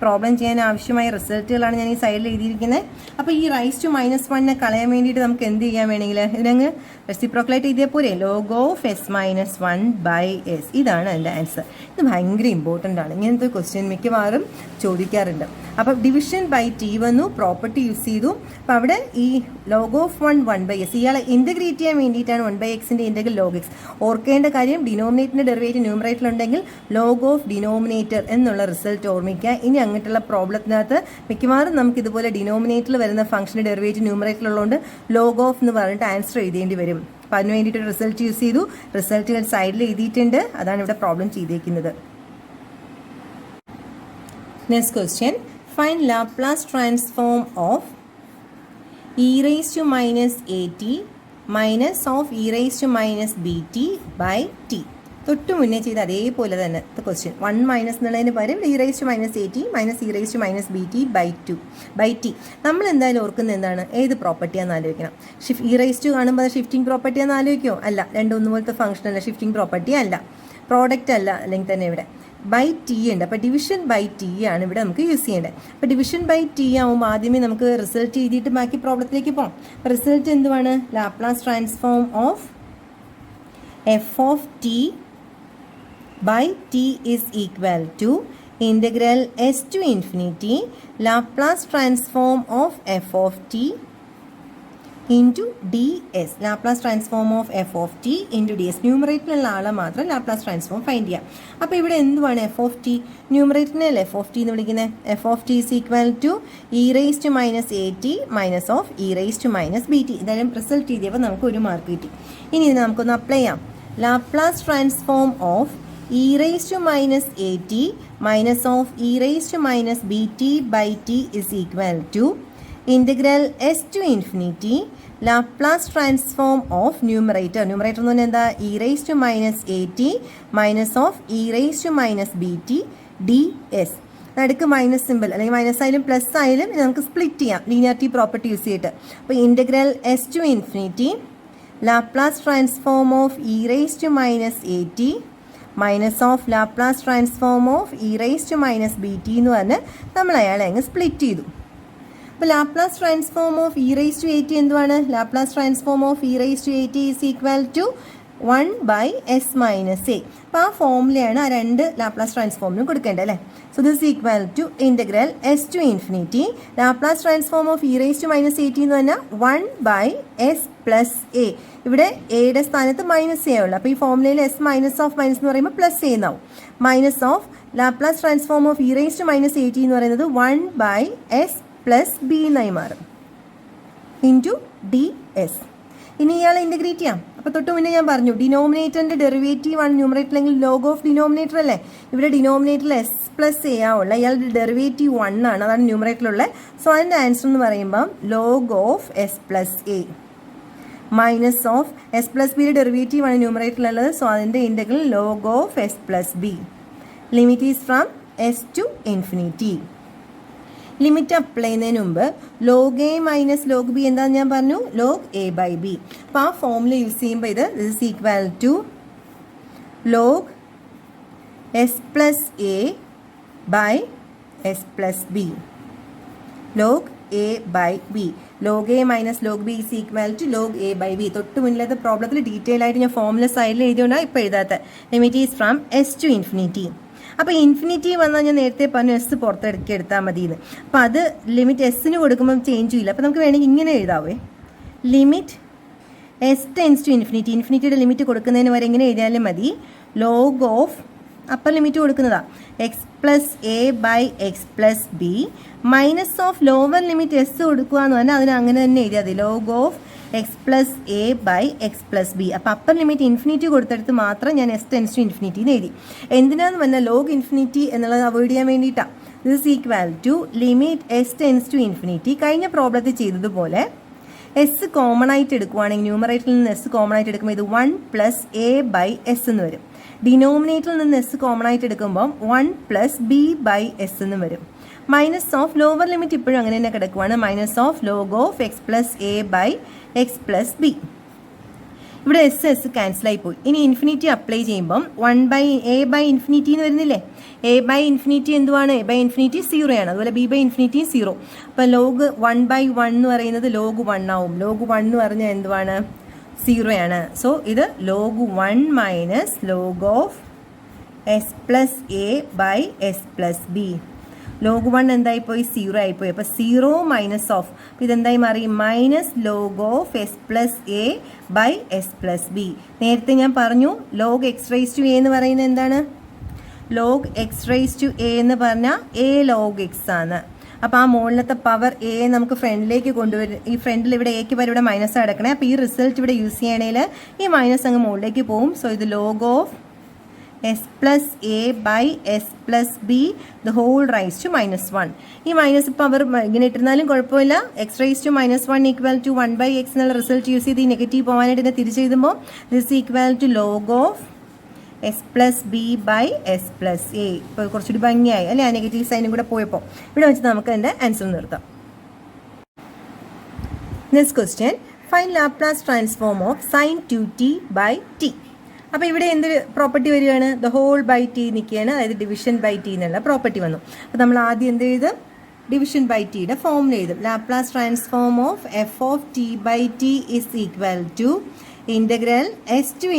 പ്രോബ്ലം ചെയ്യാൻ ആവശ്യമായ റിസൾട്ടുകളാണ് ഞാൻ ഈ സൈഡിൽ എഴുതിയിരിക്കുന്നത്. അപ്പോൾ ഈ റൈസ് ടു മൈനസ് 1 കളയാൻ വേണ്ടിയിട്ട് നമുക്ക് എന്ത് ചെയ്യാൻ വേണമെങ്കിൽ ഇതിനങ്ങ് റെസിപ്രോക്കലേറ്റ് ചെയ്തേ പോരെ? Log of S minus 1 by S. ഇതാണ് എൻ്റെ ആൻസർ. ഇത് ഭയങ്കര ഇമ്പോർട്ടൻ്റ് ആണ്. ഇങ്ങനത്തെ ക്വസ്റ്റ്യൻ മിക്കവാറും ചോദിക്കാറുണ്ട്. അപ്പോൾ ഡിവിഷൻ ബൈ ടി വന്നു, പ്രോപ്പർട്ടി യൂസ് ചെയ്തു. അപ്പോൾ അവിടെ ഈ ലോഗ് ഓഫ് 1 ബൈ എസ് ഇയാളെ ഇൻ്റഗ്രേറ്റ് ചെയ്യാൻ വേണ്ടിയിട്ടാണ് 1 ബൈ എക്സിൻ്റെ ഇൻ്റഗ്രൽ ലോഗ് എക്സ്. ഓർക്കേണ്ട കാര്യം ഡിനോമിനേറ്ററിൻ്റെ ഡെറിവേറ്റീവ് ന്യൂമറേറ്ററിലുണ്ടെങ്കിൽ ലോഗ് ഓഫ് ഡിനോമിനേറ്റർ എന്നുള്ള റിസൾട്ട് ഓർമ്മിക്കുക. ഇനി അങ്ങോട്ടുള്ള പ്രോബ്ലത്തിനകത്ത് മിക്കവാറും നമുക്ക് ഇതുപോലെ ഡിനോമിനേറ്ററിൽ വരുന്ന ഫംഗ്ഷൻ്റെ ഡെറിവേറ്റീവ് ന്യൂമറേറ്ററിലുള്ളതുകൊണ്ട് ലോഗ് ഓഫ് എന്ന് പറഞ്ഞിട്ട് ആൻസർ എഴുതേണ്ടി വരും. അപ്പോൾ അതിന് വേണ്ടിയിട്ട് റിസൾട്ട് യൂസ് ചെയ്തു. റിസൾട്ടുകൾ സൈഡിൽ എഴുതിയിട്ടുണ്ട്. അതാണ് ഇവിടെ പ്രോബ്ലം ചെയ്തേക്കുന്നത്. Next question, find Laplace transform of e raised to minus at minus of e raised to minus bt by t. തൊട്ട് മുന്നേ ചെയ്ത് അതേപോലെ തന്നെ ക്വസ്റ്റ്യൻ. 1 മൈനസ് എന്നുള്ളതിന് പകരം E raise to minus A T minus E raise to minus B T by T. നമ്മൾ എന്തായാലും ഓർക്കുന്നത് എന്താണ്? ഏത് പ്രോപ്പർട്ടിയാണെന്ന് ആലോചിക്കണം. ഇ റേസ് ടു കാണുമ്പോൾ അത് ഷിഫ്റ്റിംഗ് പ്രോപ്പർട്ടിയാണെന്ന് ആലോചിക്കുമോ? അല്ല. രണ്ടും ഒന്നുപോലത്തെ ഫംഗ്ഷൻ അല്ല, ഷിഫ്റ്റിംഗ് പ്രോപ്പർട്ടി അല്ല, പ്രോഡക്റ്റ് അല്ല. അല്ലെങ്കിൽ തന്നെ ഇവിടെ ബൈ ടി ഉണ്ട്. അപ്പോൾ ഡിവിഷൻ ബൈ ടി ആണ് ഇവിടെ നമുക്ക് യൂസ് ചെയ്യേണ്ടത്. അപ്പോൾ ഡിവിഷൻ ബൈ ടി ആവുമ്പോൾ ആദ്യമേ നമുക്ക് റിസൾട്ട് എഴുതിയിട്ട് ബാക്കി പ്രോബ്ലത്തിലേക്ക് പോകാം. അപ്പോൾ റിസൾട്ട് എന്തുവാണ്? Laplace transform of F of T by t is equal to integral s to infinity Laplace transform of f of t into ds. Laplace transform of f of t into ds. ന്യൂമറേറ്ററിലുള്ള ആളെ മാത്രം Laplace transform find ചെയ്യാം. അപ്പോൾ ഇവിടെ എന്തുവാണ് f of t? ന്യൂമറേറ്ററിനല്ലേ f of t എന്ന് വിളിക്കുന്നത്. F of T is equal to e raise to minus A T minus of E raise to minus B t. എന്തായാലും റിസൾട്ട് എഴുതിയപ്പോൾ നമുക്ക് ഒരു മാർക്ക് കിട്ടി. ഇനി ഇത് നമുക്കൊന്ന് അപ്ലൈ ചെയ്യാം. Laplace transform of e raised to minus at minus of e raised to minus bt by t is equal to integral s to infinity Laplace transform of numerator. Numerator എന്ന് പറഞ്ഞാൽ എന്താ? e raised to minus at minus of e raised to minus bt ds. നടുക്ക് minus simple അല്ലെങ്കിൽ minus ആയാലും plus ആയാലും നമുക്ക് split ചെയ്യാം linearity property use ചെയ്തിട്ട്. അപ്പോൾ integral S to infinity Laplace transform of E raise to minus A T minus of Laplace transform of E raise to minus B t എന്ന് പറഞ്ഞ് നമ്മൾ അയാളെ അങ്ങ് സ്പ്ലിറ്റ് ചെയ്തു. അപ്പോൾ Laplace transform of E raise to A T എന്തുവാണ്? Laplace transform of E raise to A t is equal to 1/s minus A. അപ്പോൾ ആ ഫോമിലാണ് ആ രണ്ട് ലാപ്ലാസ് ട്രാൻസ്ഫോമിനും കൊടുക്കേണ്ടത് അല്ലേ? So this is equal to integral S to infinity Laplace transform of E raise to minus A T എന്ന് പറഞ്ഞാൽ 1/s പ്ലസ് എ. ഇവിടെ എയുടെ സ്ഥാനത്ത് മൈനസ് എ ഉള്ളു. അപ്പോൾ ഈ ഫോമുലയിൽ എസ് മൈനസ് ഓഫ് മൈനസ് എന്ന് പറയുമ്പോൾ പ്ലസ് എ എന്നാവും. Minus of Laplace transform of E raise to minus A T എന്ന് പറയുന്നത് 1/s പ്ലസ് ബി എന്നായി മാറും ഇൻറ്റു ഡി എസ്. ഇനി ഇയാളെ ഇൻ്റഗ്രേറ്റ് ചെയ്യാം. അപ്പോൾ തൊട്ട് മുന്നേ ഞാൻ പറഞ്ഞു ഡിനോമിനേറ്ററിൻ്റെ ഡെറിവേറ്റീവ് ആണ് ന്യൂമറേറ്റർ അല്ലെങ്കിൽ ലോഗ് ഓഫ് ഡിനോമിനേറ്റർ അല്ലേ? ഇവിടെ ഡിനോമിനേറ്ററിൽ എസ് പ്ലസ് എ ആവുള്ള ഇയാളുടെ ഡെറിവേറ്റീവ് 1 ആണ്, അതാണ് ന്യൂമറേറ്ററിലുള്ള. സോ അതിൻ്റെ ആൻസർ എന്ന് പറയുമ്പം log of S plus A minus of S plus ബിയുടെ ഡെറിവേറ്റീവ് ആണ് ന്യൂമറേറ്ററിലുള്ളത്. സോ അതിൻ്റെ integral log of S plus B. Limit is from S to infinity. Limit apply ചെയ്യുന്നതിന് മുമ്പ് log A minus log B എന്താണെന്ന് ഞാൻ പറഞ്ഞു? Log A by B. അപ്പോൾ ആ ഫോമുല യൂസ് ചെയ്യുമ്പോൾ ഇത് this equal to log S plus A by S plus B. Log A by B. Log A minus log B is equal to log A by B. തൊട്ട് മുന്നിലത്തെ പ്രോബ്ലത്തിൽ detail ആയിട്ട് ഞാൻ formula സൈഡിൽ എഴുതിയോണ്ടാണ് ഇപ്പോൾ എഴുതാത്ത. Limit is from S to infinity. അപ്പോൾ infinity വന്നാൽ ഞാൻ നേരത്തെ പറഞ്ഞു എസ് പുറത്തെടുക്കി എടുത്താൽ മതിയെന്ന്. അപ്പോൾ അത് ലിമിറ്റ് എസ്സിന് കൊടുക്കുമ്പം ചേഞ്ച് ചെയ്യില്ല. അപ്പോൾ നമുക്ക് വേണമെങ്കിൽ ഇങ്ങനെ എഴുതാവേ, limit S tends to infinity. ഇൻഫിനിറ്റിയുടെ ലിമിറ്റ് കൊടുക്കുന്നതിന് വരെ എങ്ങനെ എഴുതിയാലും മതി. ലോഗ് ഓഫ് അപ്പർ ലിമിറ്റ് കൊടുക്കുന്നതാണ് x plus A by X plus b minus of lower limit s കൊടുക്കുക എന്ന് പറഞ്ഞാൽ അതിന് അങ്ങനെ തന്നെ എഴുതിയാൽ മതി. Log of X plus A by X plus b. അപ്പോൾ അപ്പർ ലിമിറ്റ് ഇൻഫിനിറ്റി കൊടുത്തെടുത്ത് മാത്രം ഞാൻ എസ് ടെൻസ് ടു ഇൻഫിനിറ്റി എന്ന് എഴുതി. എന്തിനാന്ന് പറഞ്ഞാൽ ലോഗ് ഇൻഫിനിറ്റി എന്നുള്ളത് അവോയ്ഡ് ചെയ്യാൻ വേണ്ടിയിട്ടാണ്. This equal to limit S tends to infinity. കഴിഞ്ഞ പ്രോബ്ലത്തിൽ ചെയ്തതുപോലെ എസ് കോമൺ ആയിട്ട് എടുക്കുവാണെങ്കിൽ ന്യൂമറേറ്ററിൽ നിന്ന് എസ് കോമൺ ആയിട്ട് എടുക്കുമ്പോൾ ഇത് 1 പ്ലസ് എ ബൈ എസ് എന്ന് വരും. ഡിനോമിനേറ്ററിൽ നിന്ന് എസ് കോമൺ ആയിട്ട് എടുക്കുമ്പോൾ 1 പ്ലസ് ബി ബൈ എസ് എന്ന് വരും. മൈനസ് ഓഫ് ലോവർ ലിമിറ്റ് ഇപ്പോഴും അങ്ങനെ തന്നെ കിടക്കുവാണ്. Minus of log of X plus A by X plus B. ഇവിടെ എസ് എസ് ക്യാൻസലായി പോയി. ഇനി ഇൻഫിനിറ്റി അപ്ലൈ ചെയ്യുമ്പം 1/a ബൈ ഇൻഫിനിറ്റി എന്ന് വരുന്നില്ലേ? എ ബൈ ഇൻഫിനിറ്റി എന്തുവാണ്? എ ബൈ ഇൻഫിനിറ്റി 0 ആണ്. അതുപോലെ ബി ബൈ ഇൻഫിനിറ്റി 0. അപ്പോൾ ലോഗ് 1/1 എന്ന് പറയുന്നത് ലോഗ് 1 ആവും. ലോഗ് 1 എന്ന് പറഞ്ഞാൽ എന്തുവാണ്? 0 ആണ്. സോ ഇത് log 1 minus log of S plus A by S plus B. Log 1 എന്തായിപ്പോയി? 0 ആയിപ്പോയി. അപ്പോൾ 0 മൈനസ് ഓഫ് ഇതെന്തായി മാറി? Minus log of S plus A by S plus B. നേരത്തെ ഞാൻ പറഞ്ഞു log X raise to A എന്ന് പറയുന്നത് എന്താണ്? Log X raise to A എന്ന് പറഞ്ഞാൽ എ ലോഗ് എക്സ് ആണ്. അപ്പോൾ ആ മുകളിലത്തെ പവർ എ നമുക്ക് ഫ്രണ്ടിലേക്ക് കൊണ്ടുവരും. ഈ ഫ്രണ്ടിൽ ഇവിടെ എക്ക് വരെ ഇവിടെ മൈനസ് അടക്കണേ. അപ്പോൾ ഈ റിസൾട്ട് ഇവിടെ യൂസ് ചെയ്യണേൽ ഈ മൈനസ് അങ്ങ് മുകളിലേക്ക് പോകും. സോ ഇത് log of S plus A by S plus b the whole raise to -1. ഈ മൈനസ് പവർ ഇങ്ങനെ ഇട്ടിരുന്നാലും കുഴപ്പമില്ല. X raise to -1 equal to 1/x എന്നുള്ള റിസൾട്ട് യൂസ് ചെയ്ത് ഈ നെഗറ്റീവ് പോകാനായിട്ട് ഇതിനെ തിരിച്ചെഴുതുമ്പോൾ this equal to log of S plus b by S plus a. ഇപ്പോൾ കുറച്ചുകൂടി ഭംഗിയായി അല്ലേ? ആ നെഗറ്റീവ് സൈനും കൂടെ പോയപ്പോൾ ഇവിടെ വെച്ച് നമുക്ക് അതിൻ്റെ ആൻസർ നിർത്താം. Next question, find Laplace transform of sine 2t by T. അപ്പോൾ ഇവിടെ എന്ത് പ്രോപ്പർട്ടി വരികയാണ്? ദ ഹോൾ ബൈ ടി നിൽക്കുകയാണ്. അതായത് ഡിവിഷൻ ബൈ ടി എന്നുള്ള പ്രോപ്പർട്ടി വന്നു. അപ്പോൾ നമ്മൾ ആദ്യം എന്ത് എഴുതും? ഡിവിഷൻ ബൈ ടിയുടെ ഫോമിൽ എഴുതും. Laplace transform of F of T by T is equal to integral S to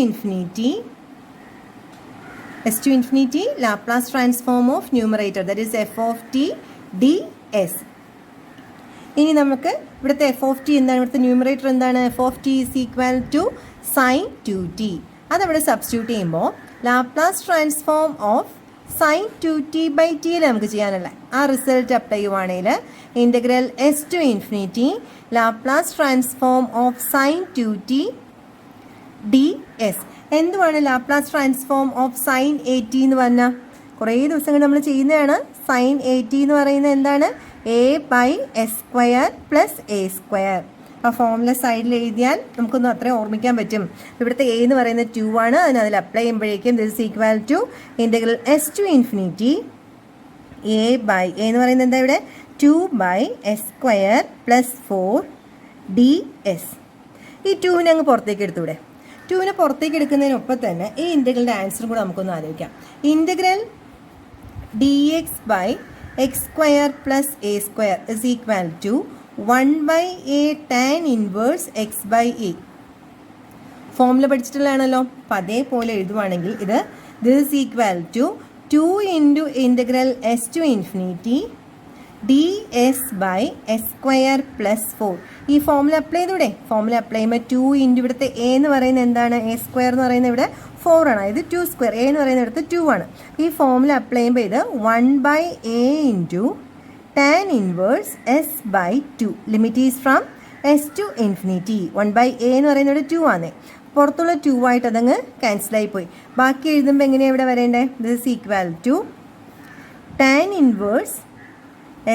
infinity Laplace transform of numerator that is F of T D S. ഇനി നമുക്ക് ഇവിടുത്തെ എഫ് ഓഫ് ടി എന്താണ്? ഇവിടുത്തെ numerator എന്താണ്? F of T is equal to sine 2t. അതവിടെ substitute ചെയ്യുമ്പോൾ Laplace transform of sine 2t by ടിയിൽ നമുക്ക് ചെയ്യാനുള്ള ആ റിസൾട്ട് അപ്ലൈ ചെയ്യുവാണെങ്കിൽ integral S to infinity Laplace transform of sine 2t D S. എന്തുവാണ് ലാപ്ലാസ് ട്രാൻസ്ഫോം ഓഫ് സൈൻ 80 എന്ന് പറഞ്ഞാൽ? കുറേ ദിവസങ്ങൾ നമ്മൾ ചെയ്യുന്നതാണ്. സൈൻ 80 എന്ന് പറയുന്നത് എന്താണ്? A by S square plus A square. ആ ഫോമുല സൈഡിൽ എഴുതിയാൽ നമുക്കൊന്നും അത്രയും ഓർമ്മിക്കാൻ പറ്റും. ഇവിടുത്തെ എ എന്ന് പറയുന്നത് 2 ആണ്. അതിൽ അപ്ലൈ ചെയ്യുമ്പോഴേക്കും this equal to integral S to infinity a എന്ന് പറയുന്നത് എന്താ ഇവിടെ 2/s²+4ds. ഈ 2വിനെ അങ്ങ് പുറത്തേക്ക് എടുത്തൂടെ. 2വിനെ പുറത്തേക്ക് എടുക്കുന്നതിനൊപ്പം തന്നെ ഈ ഇൻ്റഗ്രലിൻ്റെ ആൻസറും കൂടെ നമുക്കൊന്ന് ആലോചിക്കാം. Integral dx/x²+a² = 1/a tan inverse x/a. Formula പഠിച്ചിട്ടുള്ളതാണല്ലോ. അപ്പം അതേപോലെ എഴുതുവാണെങ്കിൽ ഇത് this is equal to 2 × integral s⁻∞ ds/s²+4. ഈ ഫോമുല അപ്ലൈ ചെയ്തൂടെ. ഫോമുല അപ്ലൈ ചെയ്യുമ്പോൾ 2 × ഇവിടുത്തെ എ എന്ന് പറയുന്നത് എന്താണ്, a² എന്ന് പറയുന്നത് ഇവിടെ 4 ആണ്. ഇത് 2². എ എന്ന് പറയുന്ന ഇടത്ത് 2 ആണ്. ഈ ഫോമുല അപ്ലൈ ചെയ്യുമ്പോൾ ഇത് 1/a × tan inverse s/2. Limit is from s to ∞. 1/a എന്ന് പറയുന്നത് ഇവിടെ 2 ആണ്. പുറത്തുള്ള 2 ആയിട്ട് അതങ്ങ് ക്യാൻസലായി പോയി. ബാക്കി എഴുതുമ്പോൾ എങ്ങനെയാണ് ഇവിടെ വരേണ്ടത്? This is equal to tan inverse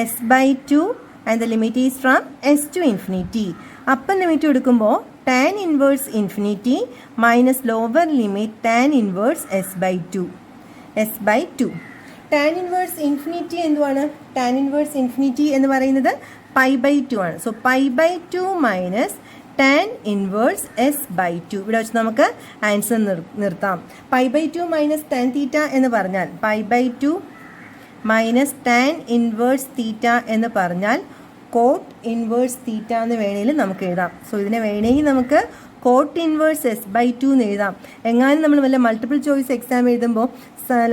s/2 and the limit is from s to ∞. അപ്പം ലിമിറ്റ് കൊടുക്കുമ്പോൾ tan inverse ∞ minus lower limit tan inverse s/2. tan inverse ∞ എന്തുവാണ്? tan inverse ∞ എന്ന് പറയുന്നത് π/2 ആണ്. So π/2 minus tan inverse s/2. ഇവിടെ വെച്ച് നമുക്ക് answer നിർത്താം. π/2 മൈനസ് tan θ എന്ന് പറഞ്ഞാൽ π/2 മൈനസ് tan inverse θ എന്ന് പറഞ്ഞാൽ cot inverse θ എന്ന് വേണമെങ്കിൽ നമുക്ക് എഴുതാം. സോ ഇതിനെ വേണമെങ്കിൽ നമുക്ക് cot inverse s/2 എന്ന് എഴുതാം. എങ്ങാനും നമ്മൾ വല്ല മൾട്ടിപ്പിൾ ചോയ്സ് എക്സാം എഴുതുമ്പോൾ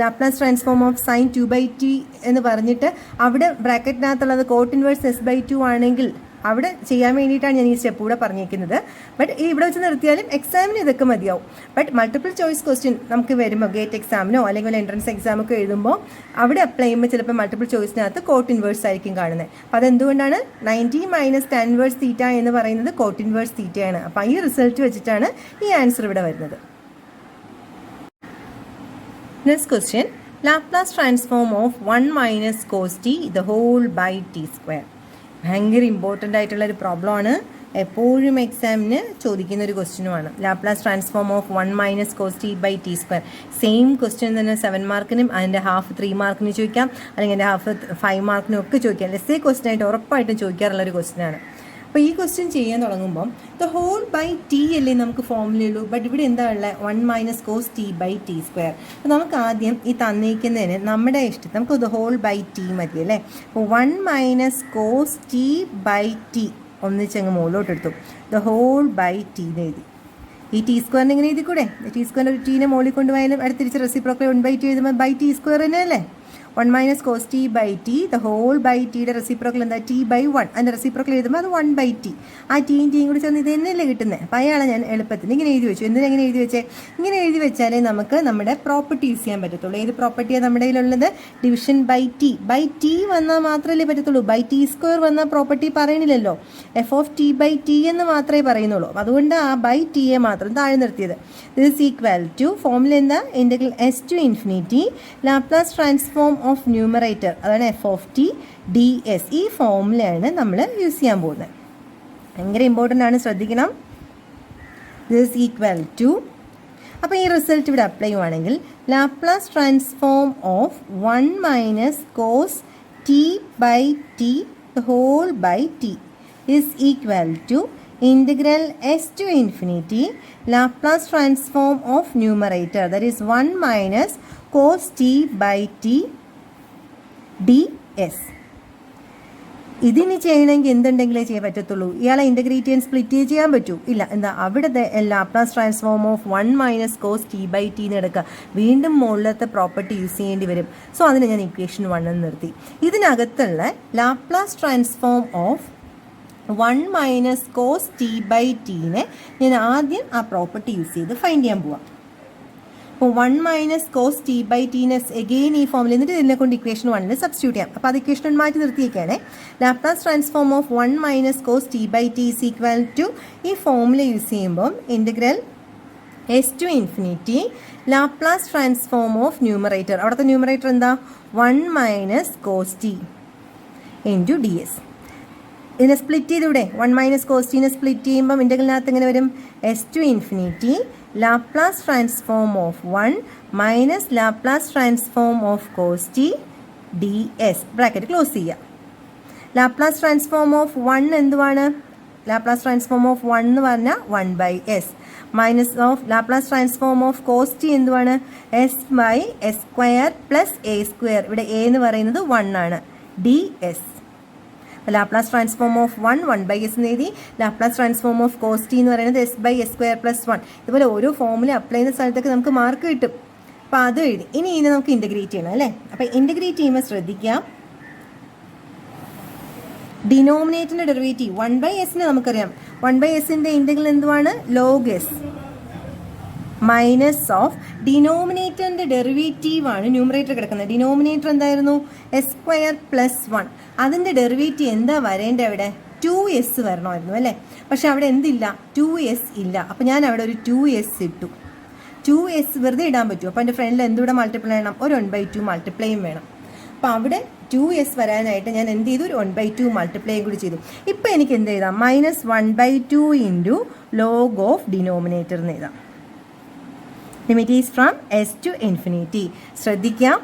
Laplace transform of sin 2/t എന്ന് പറഞ്ഞിട്ട് അവിടെ ബ്രാക്കറ്റിനകത്തുള്ളത് cot inverse s/2 ആണെങ്കിൽ അവിടെ ചെയ്യാൻ വേണ്ടിയിട്ടാണ് ഞാൻ ഈ സ്റ്റെപ്പ് കൂടെ പറഞ്ഞിരിക്കുന്നത്. ബട്ട് ഈ ഇവിടെ വെച്ച് നിർത്തിയാലും എക്സാമിന് ഇതൊക്കെ മതിയാവും. ബട്ട് മൾട്ടിപ്പിൾ ചോയ്സ് ക്വസ്റ്റ്യൻ നമുക്ക് വരുമ്പോൾ ഗേറ്റ് എക്സാമിനോ അല്ലെങ്കിൽ എൻട്രൻസ് എക്സാമൊക്കെ എഴുതുമ്പോൾ അവിടെ അപ്ലൈ ചെയ്യുമ്പോൾ ചിലപ്പോൾ മൾട്ടിപ്പിൾ ചോയ്സിനകത്ത് കോട്ട് ഇൻവേഴ്സ് ആയിരിക്കും കാണുന്നത്. അപ്പോൾ അതെന്തുകൊണ്ടാണ് 90 മൈനസ് tan inverse θ എന്ന് പറയുന്നത് കോട്ട് ഇൻവേഴ്സ് തീറ്റയാണ്. അപ്പോൾ ഈ റിസൾട്ട് വെച്ചിട്ടാണ് ഈ ആൻസർ ഇവിടെ വരുന്നത്. Next question, Laplace transform of 1 - cos t the whole by t². ഭയങ്കര ഇമ്പോർട്ടൻ്റ് ആയിട്ടുള്ളൊരു പ്രോബ്ലമാണ്. എപ്പോഴും എക്സാമിന് ചോദിക്കുന്ന ഒരു ക്വസ്റ്റ്യനുമാണ്. Laplace transform of 1 - cos t/t². Same question തന്നെ 7 മാർക്കിനും അതിൻ്റെ ഹാഫ് 3 മാർക്കിനും ചോദിക്കാം, അല്ലെങ്കിൽ അതിൻ്റെ ഹാഫ് 5 മാർക്കിനും ഒക്കെ ചോദിക്കാം. എസ്സേ ക്വസ്റ്റ്യൻ ആയിട്ട് ഉറപ്പായിട്ടും ചോദിക്കാറുള്ളൊരു ക്വസ്റ്റ്യനാണ്. അപ്പോൾ ഈ ക്വസ്റ്റ്യൻ ചെയ്യാൻ തുടങ്ങുമ്പം ദ ഹോൾ ബൈ ടി അല്ലേ നമുക്ക് ഫോമുലയുള്ളൂ. ബട്ട് ഇവിടെ എന്താ ഉള്ളത്? 1 - cos t/t². അപ്പോൾ നമുക്ക് ആദ്യം ഈ തന്നിരിക്കുന്നതിന് നമ്മുടെ ഇഷ്ടം നമുക്ക് ദ ഹോൾ ബൈ ടി മതി അല്ലേ. അപ്പോൾ 1 - cos t/t ഒന്നിച്ചങ്ങ് മുകളിലോട്ട് എടുത്തു. ദ ഹോൾ ബൈ ടി എന്ന് എഴുതി. ഈ t² ഇങ്ങനെ എഴുതി കൂടെ. t² ഒരു ടീനെ മുകളിൽ കൊണ്ടുപോയാലും അടുത്ത് തിരിച്ച് റെസിപ്രോക്കൽ 1/t എഴുതുമ്പോൾ ബൈ t² തന്നെ അല്ലേ. 1 - cos t/t the whole by ടിയുടെ റെസിപ്രോക്കൽ എന്താ? t/1. അതിൻ്റെ റെസിപ്രോക്കൽ എഴുതുമ്പോൾ അത് 1/t. ആ ടീയും കൂടി ചേർന്ന് ഇത് തന്നെയല്ലേ കിട്ടുന്നത്. അപ്പോൾ അയാളെ ഞാൻ എളുപ്പത്തിൽ ഇങ്ങനെ എഴുതി വെച്ചു. എന്തിനെങ്ങനെ എഴുതി വെച്ചേ? ഇങ്ങനെ എഴുതി വെച്ചാലേ നമുക്ക് നമ്മുടെ പ്രോപ്പർട്ടി യൂസ് ചെയ്യാൻ പറ്റത്തുള്ളൂ. ഏത് പ്രോപ്പർട്ടിയാണ് നമ്മുടെ കയ്യിലുള്ളത്? Division by T. By T വന്നാൽ മാത്രമല്ലേ പറ്റത്തുള്ളൂ. ബൈ t² വന്നാൽ പ്രോപ്പർട്ടി പറയണില്ലല്ലോ. f(t/t) എന്ന് മാത്രമേ പറയുന്നുള്ളൂ. അതുകൊണ്ട് ആ ബൈ ടിയെ മാത്രം താഴെ നിർത്തിയത്. This is equal to formula എന്താ? Integral s⁻∞ Laplace transform of numerator, അതാണ് f(t) ds. ഈ ഫോമുലയാണ് നമ്മൾ യൂസ് ചെയ്യാൻ പോകുന്നത്. ഭയങ്കര ഇമ്പോർട്ടൻ്റ് ആണ്, ശ്രദ്ധിക്കണം. ദിസ് ഈക്വൽ ടു, അപ്പോൾ ഈ റിസൾട്ട് ഇവിടെ അപ്ലൈ ചെയ്യുവാണെങ്കിൽ Laplace transform of 1 - cos t/t the whole by t is equal to integral s⁻∞ Laplace transform of numerator, that is 1 - cos t/t ds. ഇതിന് ചെയ്യണമെങ്കിൽ എന്തുണ്ടെങ്കിലേ ചെയ്യാൻ പറ്റത്തുള്ളൂ. ഇയാളെ ഇൻ്റഗ്രേറ്റ് ചെയ്യാൻ സ്പ്ലിറ്റ് ചെയ്യാൻ പറ്റൂ? ഇല്ല. എന്താ അവിടുത്തെ Laplace transform of 1 - cos t/t എന്ന് എടുക്കുക. വീണ്ടും മുകളിലത്തെ പ്രോപ്പർട്ടി യൂസ് ചെയ്യേണ്ടി വരും. സോ അതിന് ഞാൻ ഇക്വേഷൻ 1 എന്ന് നിർത്തി. ഇതിനകത്തുള്ള Laplace transform of 1 - cos t/t ഞാൻ ആദ്യം ആ പ്രോപ്പർട്ടി യൂസ് ചെയ്ത് ഫൈൻഡ് ചെയ്യാൻ പോവാം. അപ്പോൾ 1 - cos t/t എഗെയിൻ ഈ ഫോമിൽ എന്നിട്ട് ഇതിനെ കൊണ്ട് ഇക്വേഷൻ 1 സബ്സ്റ്റിറ്റ്യൂട്ട് ചെയ്യാം. അപ്പോൾ അത് ഇക്വേഷൻ 1 മാറ്റി നിർത്തിയേക്കാണ്. Laplace transform of 1 - cos t/t is equal to ഈ ഫോമിൽ യൂസ് ചെയ്യുമ്പം integral s⁻∞ Laplace transform of numerator, അവിടുത്തെ ന്യൂമറേറ്റർ എന്താ? 1 - cos t ഇൻറ്റു ds. ഇതിനെ സ്പ്ലിറ്റ് ചെയ്തൂടെ? 1 - cos t സ്പ്ലിറ്റ് ചെയ്യുമ്പം ഇൻ്റഗ്രലിനകത്ത് എങ്ങനെ വരും? s⁻∞ Laplace transform of 1 - Laplace transform of cos t ds bracket close ചെയ്യുക. ലാപ്ലാസ് ട്രാൻസ്ഫോം ഓഫ് 1 എന്തുവാണ്? ലാപ്ലാസ് ട്രാൻസ്ഫോം ഓഫ് 1 എന്ന് പറഞ്ഞാൽ 1/s minus of Laplace transform of cos T എന്തുവാണ്? s/s² plus a². ഇവിടെ a എന്ന് പറയുന്നത് 1 ആണ്. ds. Laplace transform of 1/s എന്ന് എഴുതി. Laplace transform of cos T എന്ന് പറയുന്നത് s/s² പ്ലസ് 1. ഇതുപോലെ ഓരോ ഫോമിൽ അപ്ലൈ ചെയ്യുന്ന സ്ഥലത്തൊക്കെ നമുക്ക് മാർക്ക് കിട്ടും. അപ്പോൾ അത് എഴുതി. ഇനി ഇതിനെ നമുക്ക് ഇൻ്റഗ്രേറ്റ് ചെയ്യണം അല്ലേ? അപ്പോൾ ഇൻ്റഗ്രേറ്റ് ചെയ്യുമ്പോൾ ശ്രദ്ധിക്കാം, ഡിനോമിനേറ്ററിൻ്റെ ഡെറിവേറ്റീവ് 1/s നമുക്കറിയാം. 1/sൻ്റെ ഇൻ്റഗ്രൽ എന്തുവാണ്? ലോഗ് എസ് മൈനസ് ഓഫ് ഡിനോമിനേറ്ററിൻ്റെ ഡെറിവേറ്റീവ് ആണ് ന്യൂമറേറ്റർ കിടക്കുന്നത്. ഡിനോമിനേറ്റർ എന്തായിരുന്നു? s² plus 1. അതിൻ്റെ ഡെറിവേറ്റീവ് എന്താ വരേണ്ടത്? അവിടെ 2s വരണമായിരുന്നു അല്ലേ? പക്ഷെ അവിടെ എന്തില്ല? 2s ഇല്ല. അപ്പോൾ ഞാൻ അവിടെ ഒരു 2s ഇട്ടു. 2s വെറുതെ ഇടാൻ പറ്റുമോ? അപ്പോൾ എൻ്റെ ഫ്രണ്ടിൽ എന്തുകൂടെ മൾട്ടിപ്ലൈ ചെയ്യണം? ഒരു 1/2 മൾട്ടിപ്ലൈയും വേണം. അപ്പോൾ അവിടെ 2s വരാനായിട്ട് ഞാൻ എന്ത് ചെയ്തു? ഒരു 1/2 മൾട്ടിപ്ലൈയും കൂടി ചെയ്തു. ഇപ്പോൾ എനിക്ക് എന്ത് എഴുതാം? -1/2 ഇൻറ്റു ലോഗ് ഓഫ് ഡിനോമിനേറ്റർ എന്ന് എഴുതാം. Limit is from s to infinity. ശ്രദ്ധിക്കാം,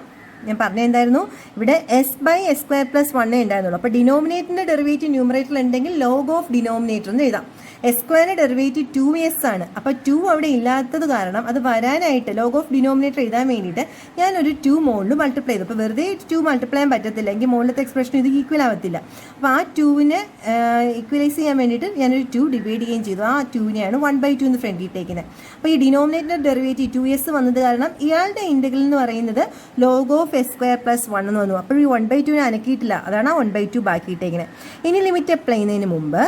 ഞാൻ പറഞ്ഞെന്തായിരുന്നു? ഇവിടെ s/s² പ്ലസ് 1 ഉണ്ടായിരുന്നുള്ളൂ. അപ്പോൾ ഡിനോമിനേറ്ററിൻ്റെ ഡെറിവേറ്റീവ് ന്യൂമറേറ്ററിൽ ഉണ്ടെങ്കിൽ ലോഗ് ഓഫ് ഡിനോമിനേറ്റർ എന്ന് എഴുതാം. s² ഡെറിവേറ്റീവ് 2s ആണ്. അപ്പോൾ 2 അവിടെ ഇല്ലാത്തത് കാരണം അത് വരാനായിട്ട് ലോഗ് ഓഫ് ഡിനോമിനേറ്റർ എഴുതാൻ വേണ്ടിയിട്ട് ഞാനൊരു 2 മുകളിൽ മൾട്ടിപ്ലൈ ചെയ്തു. അപ്പോൾ വെറുതെ 2 മൾട്ടിപ്ലൈ ചെയ്യാൻ പറ്റത്തില്ല, എങ്കിൽ മുകളിലത്തെ എക്സ്പ്രഷൻ ഇത് ഈക്വൽ ആവത്തില്ല. അപ്പോൾ ആ 2വിനെ ഈക്വലൈസ് ചെയ്യാൻ വേണ്ടിയിട്ട് ഞാനൊരു 2 ഡിവൈഡ് ചെയ്യുകയും ചെയ്തു. ആ 2വിനെയാണ് 1/2 എന്ന് ഫ്രണ്ടിൽ ഇട്ടേക്കുന്നത്. അപ്പോൾ ഈ ഡിനോമിനേറ്റർ ഡെറിവേറ്റീവ് 2s വന്നത് കാരണം ഇയാളുടെ ഇൻ്റഗ്രൽ എന്ന് പറയുന്നത് ലോഗ് ഓഫ് s² പ്ലസ് 1 എന്ന് വന്നു. അപ്പോൾ ഈ 1/2 അനക്കിയിട്ടില്ല, അതാണ് ആ 1/2 ബാക്കി ഇട്ടേക്കുന്നത്. ഇനി ലിമിറ്റ് അപ്ലൈ ചെയ്യുന്നതിന് മുമ്പ്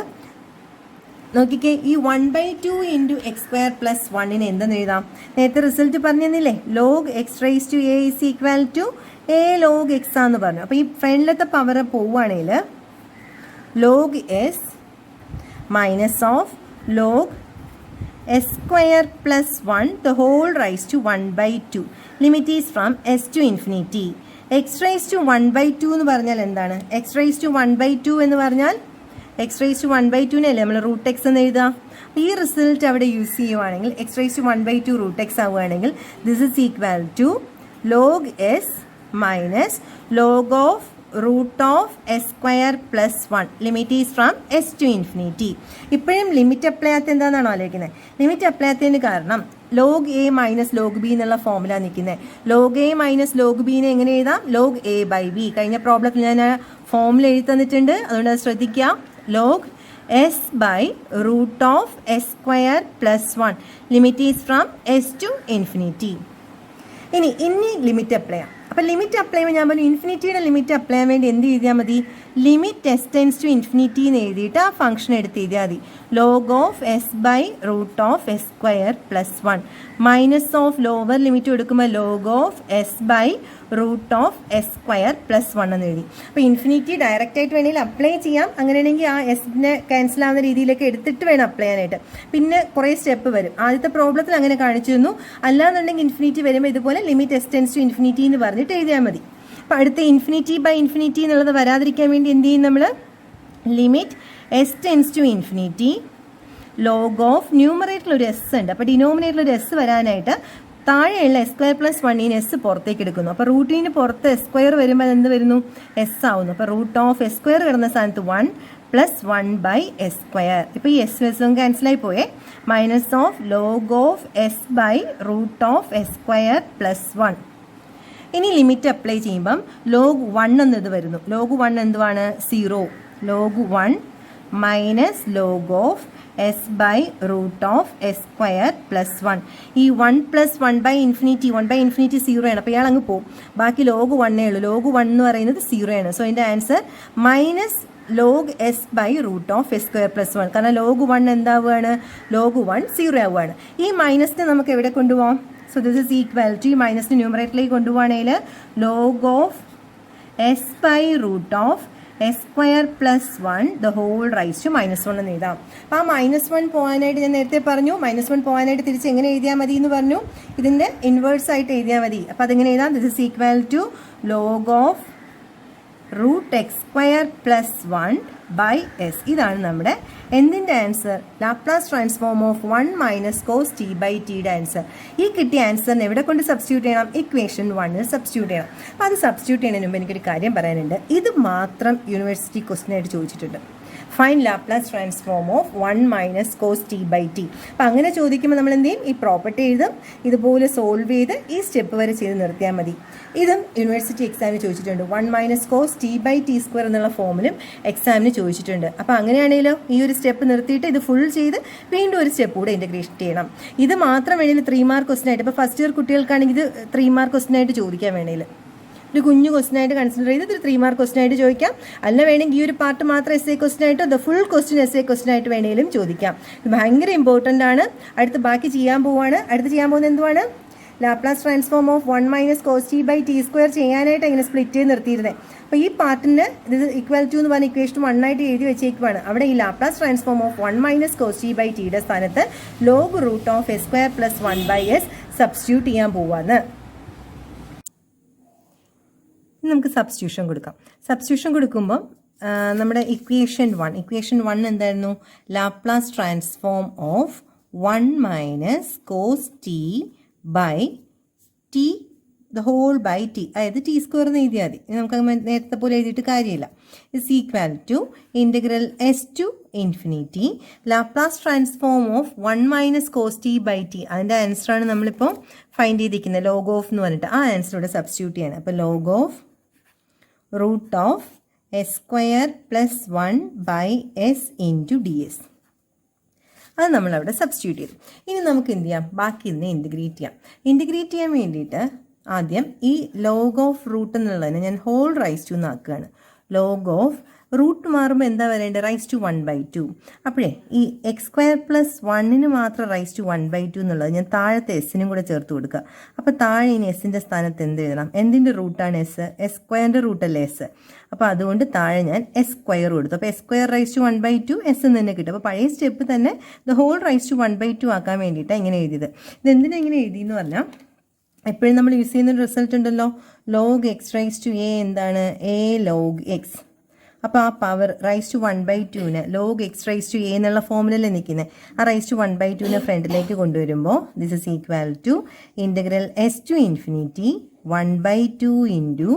നോക്കിക്കേ, ഈ 1/2 ഇൻറ്റു x² പ്ലസ് 1 എന്തെന്ന് എഴുതാം? നേരത്തെ റിസൾട്ട് പറഞ്ഞില്ലേ, log x raise to a is equal to a log x ആന്ന് പറഞ്ഞു. അപ്പോൾ ഈ ഫ്രണ്ടിലത്തെ പവർ പോവുകയാണെങ്കിൽ log s minus of log s² plus 1 the whole raise to 1/2. Limit is from s to infinity. x raise to 1/2 എന്ന് പറഞ്ഞാൽ എന്താണ്? x raise to 1/2 എന്ന് പറഞ്ഞാൽ x റൈസ് ടു 1/2 നമ്മൾ റൂട്ട് എക്സ് എന്ന് എഴുതാം. ഈ റിസൾട്ട് അവിടെ യൂസ് ചെയ്യുവാണെങ്കിൽ x raise to 1/2 root x ആവുകയാണെങ്കിൽ this is equal to log s minus log of root of s² plus 1. Limit is from s to infinity. ഇപ്പോഴും limit apply ചെയ്യാത്ത എന്താണെന്നാണോ ആലോചിക്കുന്നത്? ലിമിറ്റ് അപ്ലൈ ചെയ്യാത്തതിന് കാരണം log a minus log b എന്നുള്ള ഫോമിലാണ് നിൽക്കുന്നത്. ലോഗ് a മൈനസ് ലോഗ് ബിനെ എങ്ങനെ എഴുതാം? Log a/b. കഴിഞ്ഞ പ്രോബ്ലത്തിൽ ഞാൻ ഫോമിൽ എഴുതി തന്നിട്ടുണ്ട്, അതുകൊണ്ട് അത് ശ്രദ്ധിക്കുക. Log s by root of s² plus 1. Limit is from s to infinity. ഇനി ലിമിറ്റ് അപ്ലൈ ചെയ്യാം. അപ്പോൾ ലിമിറ്റ് അപ്ലൈ ചെയ്യുമ്പോൾ ഞാൻ പറഞ്ഞു ഇൻഫിനിറ്റിയുടെ ലിമിറ്റ് അപ്ലൈ ചെയ്യാൻ വേണ്ടി എന്ത് എഴുതിയാൽ മതി? Limit s tends to infinity എന്ന് എഴുതിയിട്ട് ആ ഫംഗ്ഷൻ എടുത്ത് എഴുതിയാൽ മതി. Log of s by root of s² plus 1 minus of lower limit കൊടുക്കുമ്പോൾ log of s by root of s² plus 1 എന്ന് എഴുതി. അപ്പോൾ ഇൻഫിനിറ്റി ഡയറക്റ്റ് ആയിട്ട് വേണമെങ്കിൽ അപ്ലൈ ചെയ്യാം. അങ്ങനെയാണെങ്കിൽ ആ എസിനെ ക്യാൻസൽ ആവുന്ന രീതിയിലൊക്കെ എടുത്തിട്ട് വേണം അപ്ലൈ ചെയ്യാനായിട്ട്. പിന്നെ കുറേ സ്റ്റെപ്പ് വരും. ആദ്യത്തെ പ്രോബ്ലത്തിൽ അങ്ങനെ കാണിച്ചു തന്നു. അല്ലാന്നുണ്ടെങ്കിൽ ഇൻഫിനിറ്റി വരുമ്പോൾ ഇതുപോലെ limit s tends to infinity എന്ന് പറഞ്ഞിട്ട് എഴുതിയാൽ മതി. അപ്പോൾ അടുത്ത ഇൻഫിനിറ്റി ബൈ ഇൻഫിനിറ്റി എന്നുള്ളത് വരാതിരിക്കാൻ വേണ്ടി എന്ത് ചെയ്യും നമ്മൾ? Limit s tends to infinity log of ന്യൂമറേറ്ററിൽ ഒരു s ഉണ്ട്. അപ്പോൾ ഡിനോമിനേറ്ററിൽ ഒരു s വരാനായിട്ട് താഴെയുള്ള s² പ്ലസ് 1 s പുറത്തേക്ക് എടുക്കുന്നു. അപ്പോൾ റൂട്ടിന് പുറത്ത് s² വരുമ്പോൾ എന്ത് വരുന്നു? s ആവുന്നു. അപ്പോൾ റൂട്ട് ഓഫ് s² കിടന്ന സ്ഥാനത്ത് 1 പ്ലസ് 1/s². ഇപ്പോൾ ഈ s ക്യാൻസലായി പോയേ. Minus of log of s by root of s² plus 1. ഇനി ലിമിറ്റ് അപ്ലൈ ചെയ്യുമ്പം ലോഗ് 1 എന്നത് വരുന്നു. ലോഗ് 1 എന്തുവാണ്? 0. Log 1 minus log of s by root of s² plus 1. ഈ 1 പ്ലസ് 1/ഇൻഫിനിറ്റി 1/ഇൻഫിനിറ്റി 0 ആണ്. അപ്പോൾ ഇയാൾ അങ്ങ് പോകും. ബാക്കി ലോഗ് 1 ഉള്ളൂ. ലോഗ് 1 എന്ന് പറയുന്നത് 0 ആണ്. സോ അതിൻ്റെ answer minus log s by root of s² plus 1. കാരണം ലോഗ് 1 എന്താവുകയാണ്? ലോഗ് 1 0 ആവുകയാണ്. ഈ മൈനസിനെ നമുക്ക് എവിടെ കൊണ്ടുപോകാം? So this is equal to ഈ മൈനസിന് ന്യൂമറേറ്ററിലേക്ക് കൊണ്ടുപോകുകയാണെങ്കിൽ log of s by root of s² plus 1 the whole raise to -1 എന്ന് എഴുതാം. അപ്പോൾ ആ -1 പോകാനായിട്ട് ഞാൻ നേരത്തെ പറഞ്ഞു, -1 പോകാനായിട്ട് തിരിച്ച് എങ്ങനെ എഴുതിയാൽ മതി എന്ന് പറഞ്ഞു? ഇതിൻ്റെ ഇൻവേഴ്സ് ആയിട്ട് എഴുതിയാൽ മതി. അപ്പോൾ അതെങ്ങനെ എഴുതാം? This is equal to log of root X square plus 1 by S. ഇതാണ് നമ്മുടെ എന്തിൻ്റെ answer? Laplace transform of 1 minus cos T by ടിയുടെ ആൻസർ. ഈ കിട്ടിയ ആൻസറിന് എവിടെ കൊണ്ട് സബ്സ്റ്റിറ്റ്യൂട്ട് ചെയ്യണം? ഇക്വേഷൻ 1 സബ്സ്റ്റിറ്റ്യൂട്ട് ചെയ്യണം. അപ്പോൾ അത് സബ്സ്റ്റിറ്റ്യൂട്ട് ചെയ്യുന്നതിന് മുമ്പ് എനിക്കൊരു കാര്യം പറയാനുണ്ട്. ഇത് മാത്രം യൂണിവേഴ്സിറ്റി ക്വസ്റ്റ്യൻ ആയിട്ട് ചോദിച്ചിട്ടുണ്ട്. Find Laplace transform of 1 minus cos T by T. അപ്പം അങ്ങനെ ചോദിക്കുമ്പോൾ നമ്മൾ എന്ത് ചെയ്യും? ഈ പ്രോപ്പർട്ടി എഴുതും, ഇതുപോലെ സോൾവ് ചെയ്ത് ഈ സ്റ്റെപ്പ് വരെ ചെയ്ത് നിർത്തിയാൽ മതി. ഇതും യൂണിവേഴ്സിറ്റി എക്സാമിന് ചോദിച്ചിട്ടുണ്ട്. 1 minus cos T by T square എന്നുള്ള ഫോമിലും എക്സാമിന് ചോദിച്ചിട്ടുണ്ട്. അപ്പോൾ അങ്ങനെയാണെങ്കിലോ ഈ ഒരു സ്റ്റെപ്പ് നിർത്തിയിട്ട് ഇത് ഫുൾ ചെയ്ത് വീണ്ടും ഒരു സ്റ്റെപ്പ് കൂടെ ഇൻറ്റഗ്രേഷൻ ചെയ്യണം. ഇത് മാത്രം വേണമെങ്കിൽ 3 മാർക്ക് ക്വസ്റ്റൻ ആയിട്ട്, ഇപ്പോൾ ഫസ്റ്റ് ഇയർ കുട്ടികൾക്കാണെങ്കിൽ ഇത് 3 മാർക്ക് ക്വസ്റ്റൻ ആയിട്ട് ചോദിക്കാൻ വേണമെങ്കിൽ ഒരു കുഞ്ഞു ക്വസ്റ്റൻ ആയിട്ട് കൺസിഡർ ചെയ്ത് ഒരു 3 മാർക്ക് ക്വസ്റ്റൻ ആയിട്ട് ചോദിക്കാം. അല്ല വേണമെങ്കിൽ ഈ ഒരു പാർട്ട് മാത്രം എസ് എ ക്വസ്റ്റൻ ആയിട്ടോ the full question S A question ആയിട്ട് വേണമെങ്കിലും ചോദിക്കാം. ഇത് ഭയങ്കര ഇമ്പോർട്ടൻ്റ് ആണ്. അടുത്ത് ബാക്കി ചെയ്യാൻ പോവാണ്. അടുത്ത് ചെയ്യാൻ പോകുന്നത് എന്തുവാണ്? Laplace transform of 1 minus cos T by T square ചെയ്യാനായിട്ട് ഇങ്ങനെ സ്പ്ലിറ്റ് ചെയ്ത് നിർത്തിയിരുന്നത്. അപ്പോൾ ഈ പാർട്ടിന് ഇത് ഈക്വൽ ടു എന്ന് പറഞ്ഞ ഇക്വേഷൻ 1 ആയിട്ട് എഴുതി വെച്ചേക്കുവാണ്. അവിടെ ഈ Laplace transform of 1 minus cos T by ടിയുടെ സ്ഥാനത്ത് log root of S square plus 1 by S substitute ചെയ്യാൻ പോവാണ്. നമുക്ക് സബ്സ്റ്റിറ്റ്യൂഷൻ കൊടുക്കാം. സബ്സ്റ്റിറ്റ്യൂഷൻ കൊടുക്കുമ്പോൾ നമ്മുടെ ഇക്വേഷൻ 1 എന്തായിരുന്നു? Laplace transform of 1 minus cos T by T the whole by T, അതായത് ടി സ്ക്വയർ എന്ന് എഴുതിയാൽ മതി. നമുക്ക് നേരത്തെ പോലെ എഴുതിയിട്ട് കാര്യമില്ല. Is equal to integral S to infinity Laplace transform of 1 minus cos T by T. അതിൻ്റെ ആൻസറാണ് നമ്മളിപ്പോൾ ഫൈൻഡ് ചെയ്തിരിക്കുന്നത്. ലോഗ് ഓഫ് എന്ന് പറഞ്ഞിട്ട് ആ ആൻസറോടെ സബ്സ്റ്റിറ്റ്യൂട്ട് ചെയ്യണം. അപ്പോൾ log of root of s square plus 1 by s into ds. അത് നമ്മളവിടെ സബ്സ്റ്റിറ്റ്യൂട്ട് ചെയ്തു. ഇനി നമുക്ക് എന്ത് ചെയ്യാം? ബാക്കി ഇന്ന് ഇൻറ്റഗ്രേറ്റ് ചെയ്യാം. ഇൻറ്റഗ്രേറ്റ് ചെയ്യാൻ വേണ്ടിയിട്ട് ആദ്യം ഈ ലോഗ് ഓഫ് റൂട്ട് എന്നുള്ളതിനെ ഞാൻ ഹോൾ റൈസ് ടു എന്നാക്കുകയാണ്. ലോഗ് ഓഫ് റൂട്ട് മാറുമ്പോൾ എന്താ വരേണ്ടത്? Raise to 1/2. അപ്പോഴേ ഈ എക്സ് സ്ക്വയർ പ്ലസ് 1 മാത്രം റൈസ് ടു 1/2 എന്നുള്ളത് ഞാൻ താഴത്തെ എസ്സിനും കൂടെ ചേർത്ത് കൊടുക്കുക. അപ്പോൾ താഴെ ഇനി എസ്സിൻ്റെ സ്ഥാനത്ത് എന്ത് എഴുതണം? എന്തിൻ്റെ റൂട്ടാണ് എസ്? എസ് സ്ക്വയറിൻ്റെ റൂട്ടല്ലേ എസ്. അപ്പോൾ അതുകൊണ്ട് താഴെ ഞാൻ എസ് സ്ക്വയർ കൊടുത്തു. അപ്പോൾ S square raise to 1/2 S എന്ന് തന്നെ കിട്ടും. അപ്പോൾ പഴയ സ്റ്റെപ്പ് തന്നെ ദ ഹോൾ റൈസ് ടു 1/2 ആക്കാൻ വേണ്ടിയിട്ടാണ് ഇങ്ങനെ എഴുതിയത്. ഇതെന്തിനാ ഇങ്ങനെ എഴുതിയെന്ന് പറഞ്ഞാൽ എപ്പോഴും നമ്മൾ യൂസ് ചെയ്യുന്ന റിസൾട്ട് ഉണ്ടല്ലോ, log X raise to a എന്താണ്? A log x. അപ്പോൾ ആ power raise to 1/2 log X raise to a എന്നുള്ള ഫോമിലല്ലേ നിൽക്കുന്നത്. ആ റൈസ് ടു 1/2 ഫ്രണ്ടിലേക്ക് കൊണ്ടുവരുമ്പോൾ this is equal to integral S to infinity 1/2 into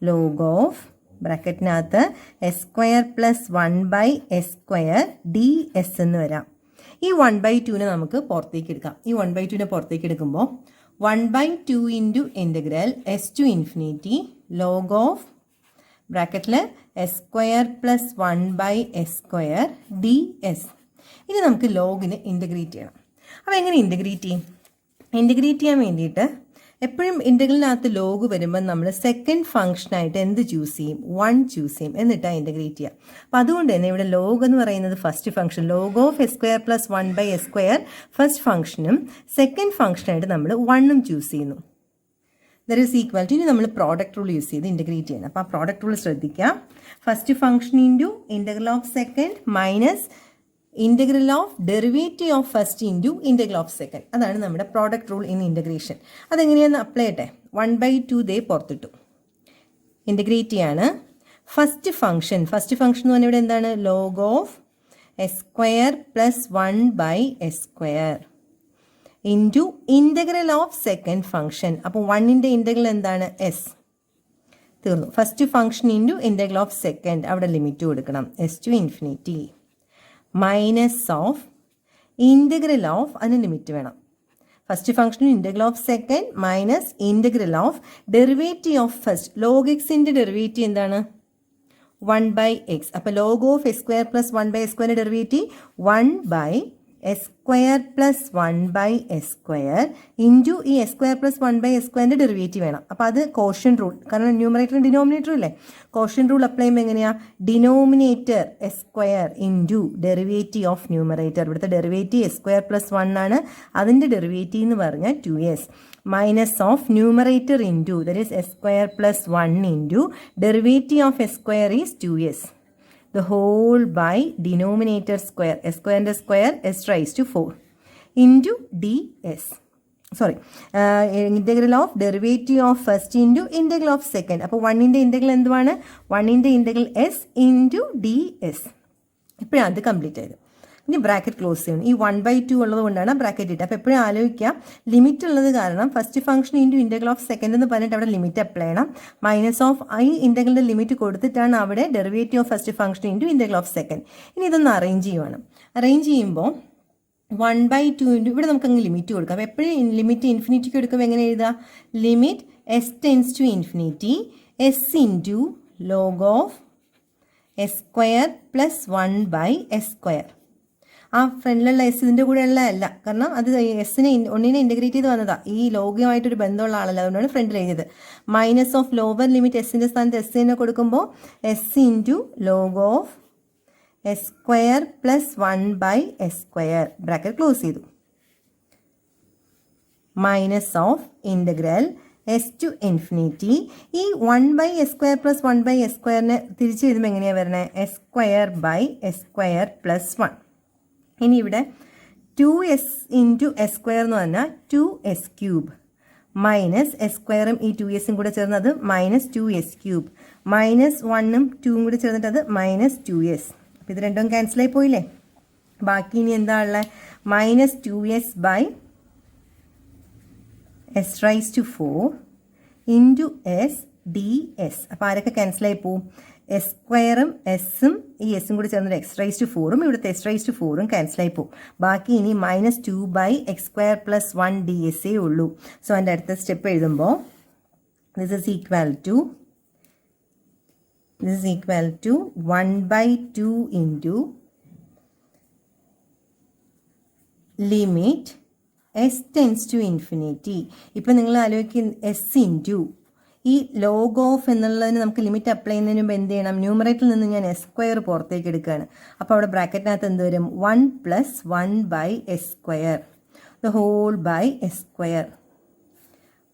log of ബ്രാക്കറ്റിനകത്ത് s square plus 1 by S square d S എന്ന് വരാം. ഈ 1/2 നമുക്ക് പുറത്തേക്ക് എടുക്കാം. ഈ 1/2 പുറത്തേക്ക് എടുക്കുമ്പോൾ 1/2 into integral S to infinity log of ബ്രാക്കറ്റിൽ s square plus 1 by S square d S. ഇനി നമുക്ക് ലോഗിന് ഇൻ്റഗ്രേറ്റ് ചെയ്യണം. അപ്പോൾ എങ്ങനെ ഇൻ്റഗ്രേറ്റ് ചെയ്യും? ഇൻ്റഗ്രേറ്റ് ചെയ്യാൻ വേണ്ടിയിട്ട് എപ്പോഴും ഇൻ്റഗ്രലിനകത്ത് ലോഗ് വരുമ്പോൾ നമ്മൾ സെക്കൻഡ് ഫംഗ്ഷനായിട്ട് എന്ത് ചൂസ് ചെയ്യും? 1 ചൂസ് ചെയ്യും, എന്നിട്ടാണ് ഇൻ്റഗ്രേറ്റ് ചെയ്യുക. അപ്പോൾ അതുകൊണ്ട് തന്നെ ഇവിടെ ലോഗ് എന്ന് പറയുന്നത് first function log of S square plus 1 by S square first ഫംഗ്ഷനും സെക്കൻഡ് ഫംഗ്ഷനായിട്ട് നമ്മൾ 1 ചൂസ് ചെയ്യുന്നു. ദർ ഈസ് ഈക്വൽ ടു. ഇനി നമ്മൾ പ്രോഡക്റ്റ് റൂൾ യൂസ് ചെയ്ത് ഇൻ്റഗ്രേറ്റ് ചെയ്യണം. അപ്പോൾ ആ പ്രോഡക്റ്റ് റൂൾ ശ്രദ്ധിക്കാം. First function into integral of second minus integral of derivative of first into integral of second. അതാണ് നമ്മുടെ പ്രോഡക്റ്റ് റൂൾ ഇൻ ഇൻ്റഗ്രേഷൻ. അതെങ്ങനെയാണെന്ന് അപ്ലൈ ചെയ്യട്ടെ. 1/2 ദേ പുറത്തിട്ടു. ഇൻ്റഗ്രേറ്റ് ചെയ്യാണ്. ഫസ്റ്റ് ഫംഗ്ഷൻ എന്ന് പറഞ്ഞാൽ ഇവിടെ എന്താണ്? Log of S square plus 1 by S square into integral of second function. അപ്പോൾ 1ൻ്റെ ഇൻ്റഗ്രൽ എന്താണ്? എസ്. തീർന്നു. First function into integral of second, അവിടെ ലിമിറ്റ് കൊടുക്കണം S to infinity minus of integral of, അതിന് ലിമിറ്റ് വേണം. ഫസ്റ്റ് ഫംഗ്ഷനും integral of second minus integral of derivative of first. Log എക്സിൻ്റെ ഡെറിവേറ്റീവ് എന്താണ്? 1 ബൈ എക്സ്. അപ്പോൾ log of S square plus 1 by s സ്ക്വയറിൻ്റെ derivative 1 by S square plus 1 by S square into ഈ s square plus 1 by s സ്ക്വയറിൻ്റെ derivative വേണം. അപ്പോൾ അത് quotient rule, കാരണം ന്യൂമറേറ്ററും ഡിനോമിനേറ്ററും ഇല്ലേ. കോഷ്യൻ റൂൾ അപ്ലൈ ചെയ്യുമ്പോൾ എങ്ങനെയാണ്? Denominator S square into derivative of numerator. ഇവിടുത്തെ ഡെറിവേറ്റീവ് എസ് സ്ക്വയർ പ്ലസ് 1 ആണ്, അതിൻ്റെ ഡെറിവേറ്റീവ് എന്ന് പറഞ്ഞാൽ 2s minus of numerator into that is S square plus 1 into derivative of S square is 2s the whole by denominator square, s square and square s raised to 4 into ds. Integral of derivative of first into integral of second. അപ്പോൾ 1ൻ്റെ integral എന്തുവാണ്? 1ൻ്റെ integral s into D s. ഇപ്പോഴാണ് അത് complete ആയത്. ഇനി bracket close ചെയ്യണം. ഈ 1/2 ഉള്ളത് കൊണ്ടാണ് ബ്രാക്കറ്റ് ഇട്ടത്. അപ്പോൾ എപ്പോഴും ആലോചിക്കുക, ലിമിറ്റ് ഉള്ളത് കാരണം first function into integral of second എന്ന് പറഞ്ഞിട്ട് അവിടെ ലിമിറ്റ് അപ്ലൈ ചെയ്യണം. മൈനസ് ഓഫ് ഈ ഇൻ്റഗ്രലിൻ്റെ ലിമിറ്റ് കൊടുത്തിട്ടാണ് അവിടെ derivative of first function into integral of second. ഇനി ഇതൊന്ന് അറേഞ്ച് ചെയ്യുവാണ്. അറേഞ്ച് ചെയ്യുമ്പോൾ 1/2 ഇൻറ്റു ഇവിടെ നമുക്കങ്ങ് ലിമിറ്റ് കൊടുക്കാം. എപ്പോഴും ലിമിറ്റ് ഇൻഫിനിറ്റിക്ക് കൊടുക്കുമ്പോൾ എങ്ങനെ എഴുതുക? Limit S tends to infinity S into log of S square plus 1/s². ആ ഫ്രണ്ടിലുള്ള എസ് ഇതിൻ്റെ കൂടെ ഉള്ളതല്ല, കാരണം അത് എസ്സിനെ ഒന്നിനെ ഇൻ്റഗ്രേറ്റ് ചെയ്ത് വന്നതാണ്. ഈ ലോഗുമായിട്ടൊരു ബന്ധമുള്ള ആളല്ല, അതുകൊണ്ടാണ് ഫ്രണ്ടിൽ എഴുതിയത്. മൈനസ് ഓഫ് ലോവർ ലിമിറ്റ് എസ്സിൻ്റെ സ്ഥാനത്ത് എസ് തന്നെ കൊടുക്കുമ്പോൾ s into log of S square plus 1/s². Bracket close ചെയ്തു. Minus of integral S to infinity. ഈ 1/s² പ്ലസ് 1/s² തിരിച്ച് എഴുതുമ്പോൾ എങ്ങനെയാണ് വരുന്നത്? s²/s² plus 1. ഇനി ഇവിടെ 2s ഇൻറ്റു s² എന്ന് പറഞ്ഞാൽ 2s³ മൈനസ് s² ഈ 2sഉം കൂടെ ചേർന്നത് -2s³ മൈനസ് 1ഉം 2ഉം കൂടെ ചേർന്നിട്ട് അത് -2s. അപ്പോൾ ഇത് രണ്ടും ക്യാൻസൽ ആയി പോയില്ലേ? ബാക്കി ഇനി എന്താ ഉള്ളത്? -2s/s⁴ into S D S. അപ്പോൾ ആരൊക്കെ ക്യാൻസലായി പോവും? s² എസ്സും ഈ എസ്സും കൂടി ചേർന്നിട്ട് x⁴ ഇവിടുത്തെ s⁴ ക്യാൻസലായി പോവും. ബാക്കി ഇനി -2/x² പ്ലസ് 1 ds ഉള്ളൂ. സോ അതിൻ്റെ അടുത്ത സ്റ്റെപ്പ് എഴുതുമ്പോൾ this is equal to 1/2 into limit S tends to infinity. ഇപ്പം നിങ്ങൾ ആലോചിക്കുന്ന എസ് ഇൻറ്റു ഈ ലോഗ് ഓഫ് എന്നുള്ളതിന് നമുക്ക് ലിമിറ്റ് അപ്ലൈ ചെയ്യുന്നതിന് മുമ്പ് എന്ത് ചെയ്യണം? ന്യൂമറേറ്ററിൽ നിന്ന് ഞാൻ s² പുറത്തേക്ക് എടുക്കുകയാണ്. അപ്പോൾ അവിടെ ബ്രാക്കറ്റിനകത്ത് എന്ത് വരും? 1 + 1/s² the whole by s²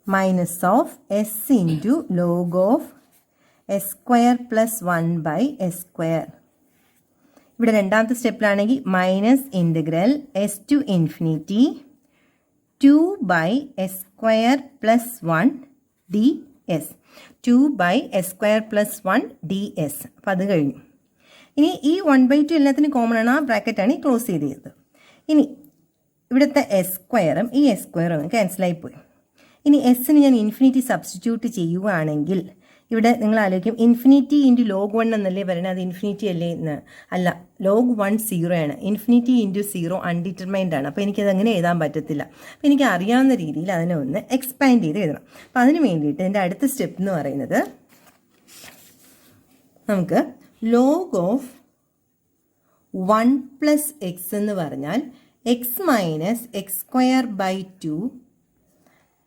minus of s into log of s² plus 1/s². ഇവിടെ രണ്ടാമത്തെ സ്റ്റെപ്പിലാണെങ്കിൽ minus integral S to infinity 2/s² plus 1 ds 2/s² plus 1 ds. അപ്പം അത് കഴിഞ്ഞു. ഇനി ഈ 1/2 എല്ലാത്തിനും കോമൺ ആണ്, ആ ബ്രാക്കറ്റാണ് ഈ ക്ലോസ് ചെയ്തത്. ഇനി ഇവിടുത്തെ s² ഈ s² ക്യാൻസലായിപ്പോയി. ഇനി എസ്സിന് ഞാൻ ഇൻഫിനിറ്റി സബ്സ്റ്റിറ്റ്യൂട്ട് ചെയ്യുകയാണെങ്കിൽ ഇവിടെ നിങ്ങൾ ആലോചിക്കും ഇൻഫിനിറ്റി ഇൻറ്റു ലോഗ് 1 എന്നല്ലേ പറയുന്നത്, അത് ഇൻഫിനിറ്റി അല്ലേ എന്ന്. അല്ല, ലോഗ് 1 0 ആണ്, ഇൻഫിനിറ്റി ഇൻറ്റു 0 അൺഡിറ്റർമൈൻഡ് ആണ്. അപ്പോൾ എനിക്കത് അങ്ങനെ എഴുതാൻ പറ്റത്തില്ല. അപ്പോൾ എനിക്ക് അറിയാവുന്ന രീതിയിൽ അതിനെ ഒന്ന് എക്സ്പാൻഡ് ചെയ്ത് എഴുതണം. അപ്പോൾ അതിന് വേണ്ടിയിട്ട് എൻ്റെ അടുത്ത സ്റ്റെപ്പ് എന്ന് പറയുന്നത് നമുക്ക് ലോഗ് ഓഫ് 1 + x എന്ന് പറഞ്ഞാൽ x - x²/2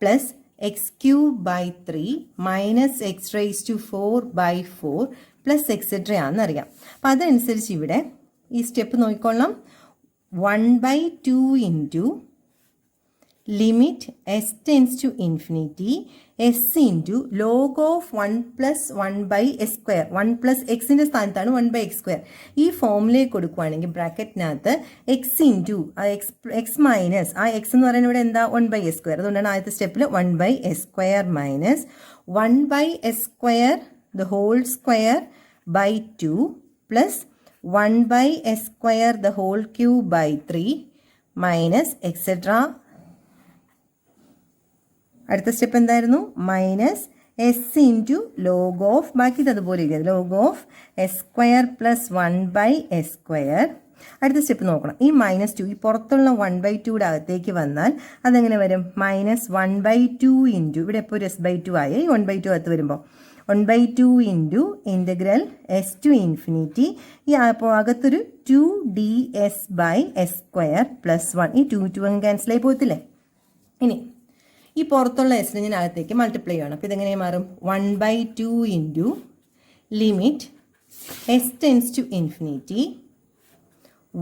plus x³ 3 -x⁴/4 plus etcetera ആണെന്നറിയാം. അപ്പം അതനുസരിച്ച് ഇവിടെ ഈ സ്റ്റെപ്പ് നോക്കിക്കൊള്ളാം. 1/2 into limit S tends to infinity S into log of 1 + 1/s². 1 + എക്സിൻ്റെ സ്ഥാനത്താണ് 1/x². ഈ ഫോമിലേക്ക് കൊടുക്കുകയാണെങ്കിൽ ബ്രാക്കറ്റിനകത്ത് എക്സ് ഇൻറ്റു എക്സ് മൈനസ് ആ എക്സ് എന്ന് പറയുന്നത് ഇവിടെ എന്താ 1/s². അതുകൊണ്ടാണ് ആദ്യത്തെ സ്റ്റെപ്പിൽ 1/s² minus 1/s² the whole square by 2 plus 1/s² the whole cube by 3 minus etcetera. അടുത്ത സ്റ്റെപ്പ് എന്തായിരുന്നു? Minus S into log of, ബാക്കി അതുപോലെ ഇരിക്കുന്നത് log of s² plus 1/s². അടുത്ത സ്റ്റെപ്പ് നോക്കണം. ഈ -2 ഈ പുറത്തുള്ള 1/2 അകത്തേക്ക് വന്നാൽ അതെങ്ങനെ വരും? -1/2 ഇൻറ്റു ഇവിടെ എപ്പോൾ ഒരു s/2 ആയി, ഈ 1/2 അകത്ത് വരുമ്പോൾ 1/2 into integral S to infinity ഈ അപ്പോൾ അകത്തൊരു 2ds/s² പ്ലസ് 1. ഈ 2 അങ്ങ് ക്യാൻസലായി പോകത്തില്ലേ? ഇനി ഈ പുറത്തുള്ള എസിനെ ഞാൻ അകത്തേക്ക് മൾട്ടിപ്ലൈ ചെയ്യണം. അപ്പോൾ ഇതെങ്ങനെ മാറും? 1/2 into limit S tends to infinity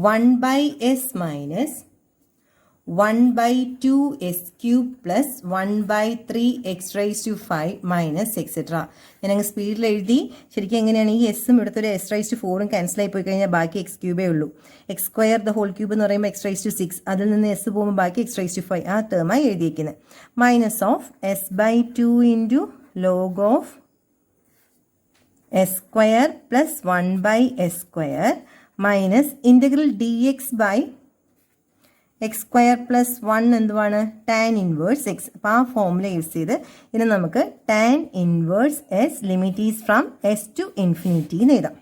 1/s minus 1/2s³ plus 1/3x⁵ minus etcetera. ഞാനങ്ങ് സ്പീഡിൽ എഴുതി. ശരിക്കും എങ്ങനെയാണ് ഈ എസ്സും ഇവിടുത്തെ ഒരു s⁴ ക്യാൻസൽ ആയി പോയി കഴിഞ്ഞാൽ ബാക്കി x³ ഉള്ളൂ. x² എന്ന് പറയുമ്പോൾ x⁶. അതിൽ നിന്ന് s പോകുമ്പോൾ ബാക്കി x⁵. ആ ടേമായി എഴുതിയിരിക്കുന്നത്. Minus of s/2 into log of s² plus 1/s² minus integral dx/x² plus 1 എന്തുവാണ്? Tan inverse X. അപ്പോൾ ആ ഫോമുല യൂസ് ചെയ്ത് ഇനി നമുക്ക് tan inverse S limit is from S to infinity എന്ന് എഴുതാം.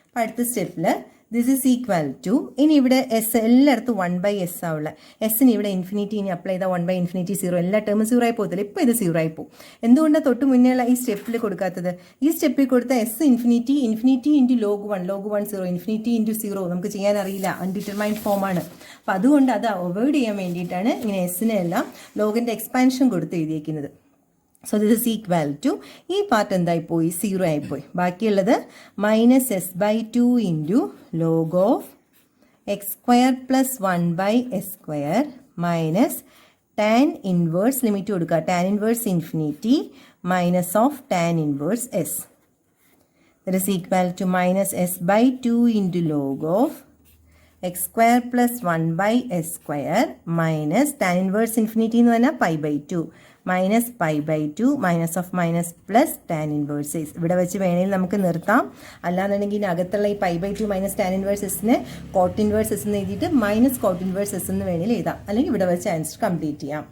അപ്പോൾ അടുത്ത സ്റ്റെപ്പിൽ ദിസ് ഈസ് ഈക്വൽ ടു, ഇനി ഇവിടെ എസ് എല്ലായിടത്തും 1/s ആവുള്ള. എസ്സിന് ഇവിടെ ഇൻഫിനിറ്റി ഇനി അപ്ലൈ ചെയ്താൽ 1/∞ 0. എല്ലാ ടേമും 0 ആയി പോകത്തില്ല. ഇപ്പോൾ ഇത് 0 ആയി പോകും. എന്തുകൊണ്ടാണ് തൊട്ട് മുന്നേ ഉള്ള ഈ സ്റ്റെപ്പിൽ കൊടുക്കാത്തത്? ഈ സ്റ്റെപ്പിൽ കൊടുത്ത S infinity into log 1 0, infinity into 0 നമുക്ക് ചെയ്യാൻ അറിയില്ല, അൺഡിറ്റർമൈൻഡ് ഫോമാണ്. അപ്പോൾ അതുകൊണ്ട് അത് അവോയ്ഡ് ചെയ്യാൻ വേണ്ടിയിട്ടാണ് ഇങ്ങനെ എസ്സിനെ എല്ലാം ലോഗിൻ്റെ എക്സ്പാൻഷൻ കൊടുത്ത് എഴുതിയിരിക്കുന്നത്. So this is equal to, ഈ പാർട്ട് എന്തായി പോയി? 0 ആയിപ്പോയി. ബാക്കിയുള്ളത് -s/2 into log of x² plus 1/s² minus tan inverse limit കൊടുക്കുക. Tan inverse infinity minus of tan inverse s. That is equal to -s/2 into log of x² plus 1/s² minus tan inverse infinity എന്ന് പറഞ്ഞാൽ π/2 minus π/2 minus of minus plus tan inverse s. ഇവിടെ വെച്ച് വേണമെങ്കിൽ നമുക്ക് നിർത്താം. അല്ലാന്നുണ്ടെങ്കിൽ അകത്തുള്ള ഈ π/2 മൈനസ് ടാൻ ഇൻവേഴ്സ് എസിനെ കോട്ട് ഇൻവേഴ്സ് എസ് എന്ന് എഴുതിയിട്ട് മൈനസ് കോട്ട് ഇൻവേഴ്സ് എസ് എന്ന് വേണമെങ്കിൽ എഴുതാം. അല്ലെങ്കിൽ ഇവിടെ വെച്ച് ആൻസർ കംപ്ലീറ്റ് ചെയ്യാം.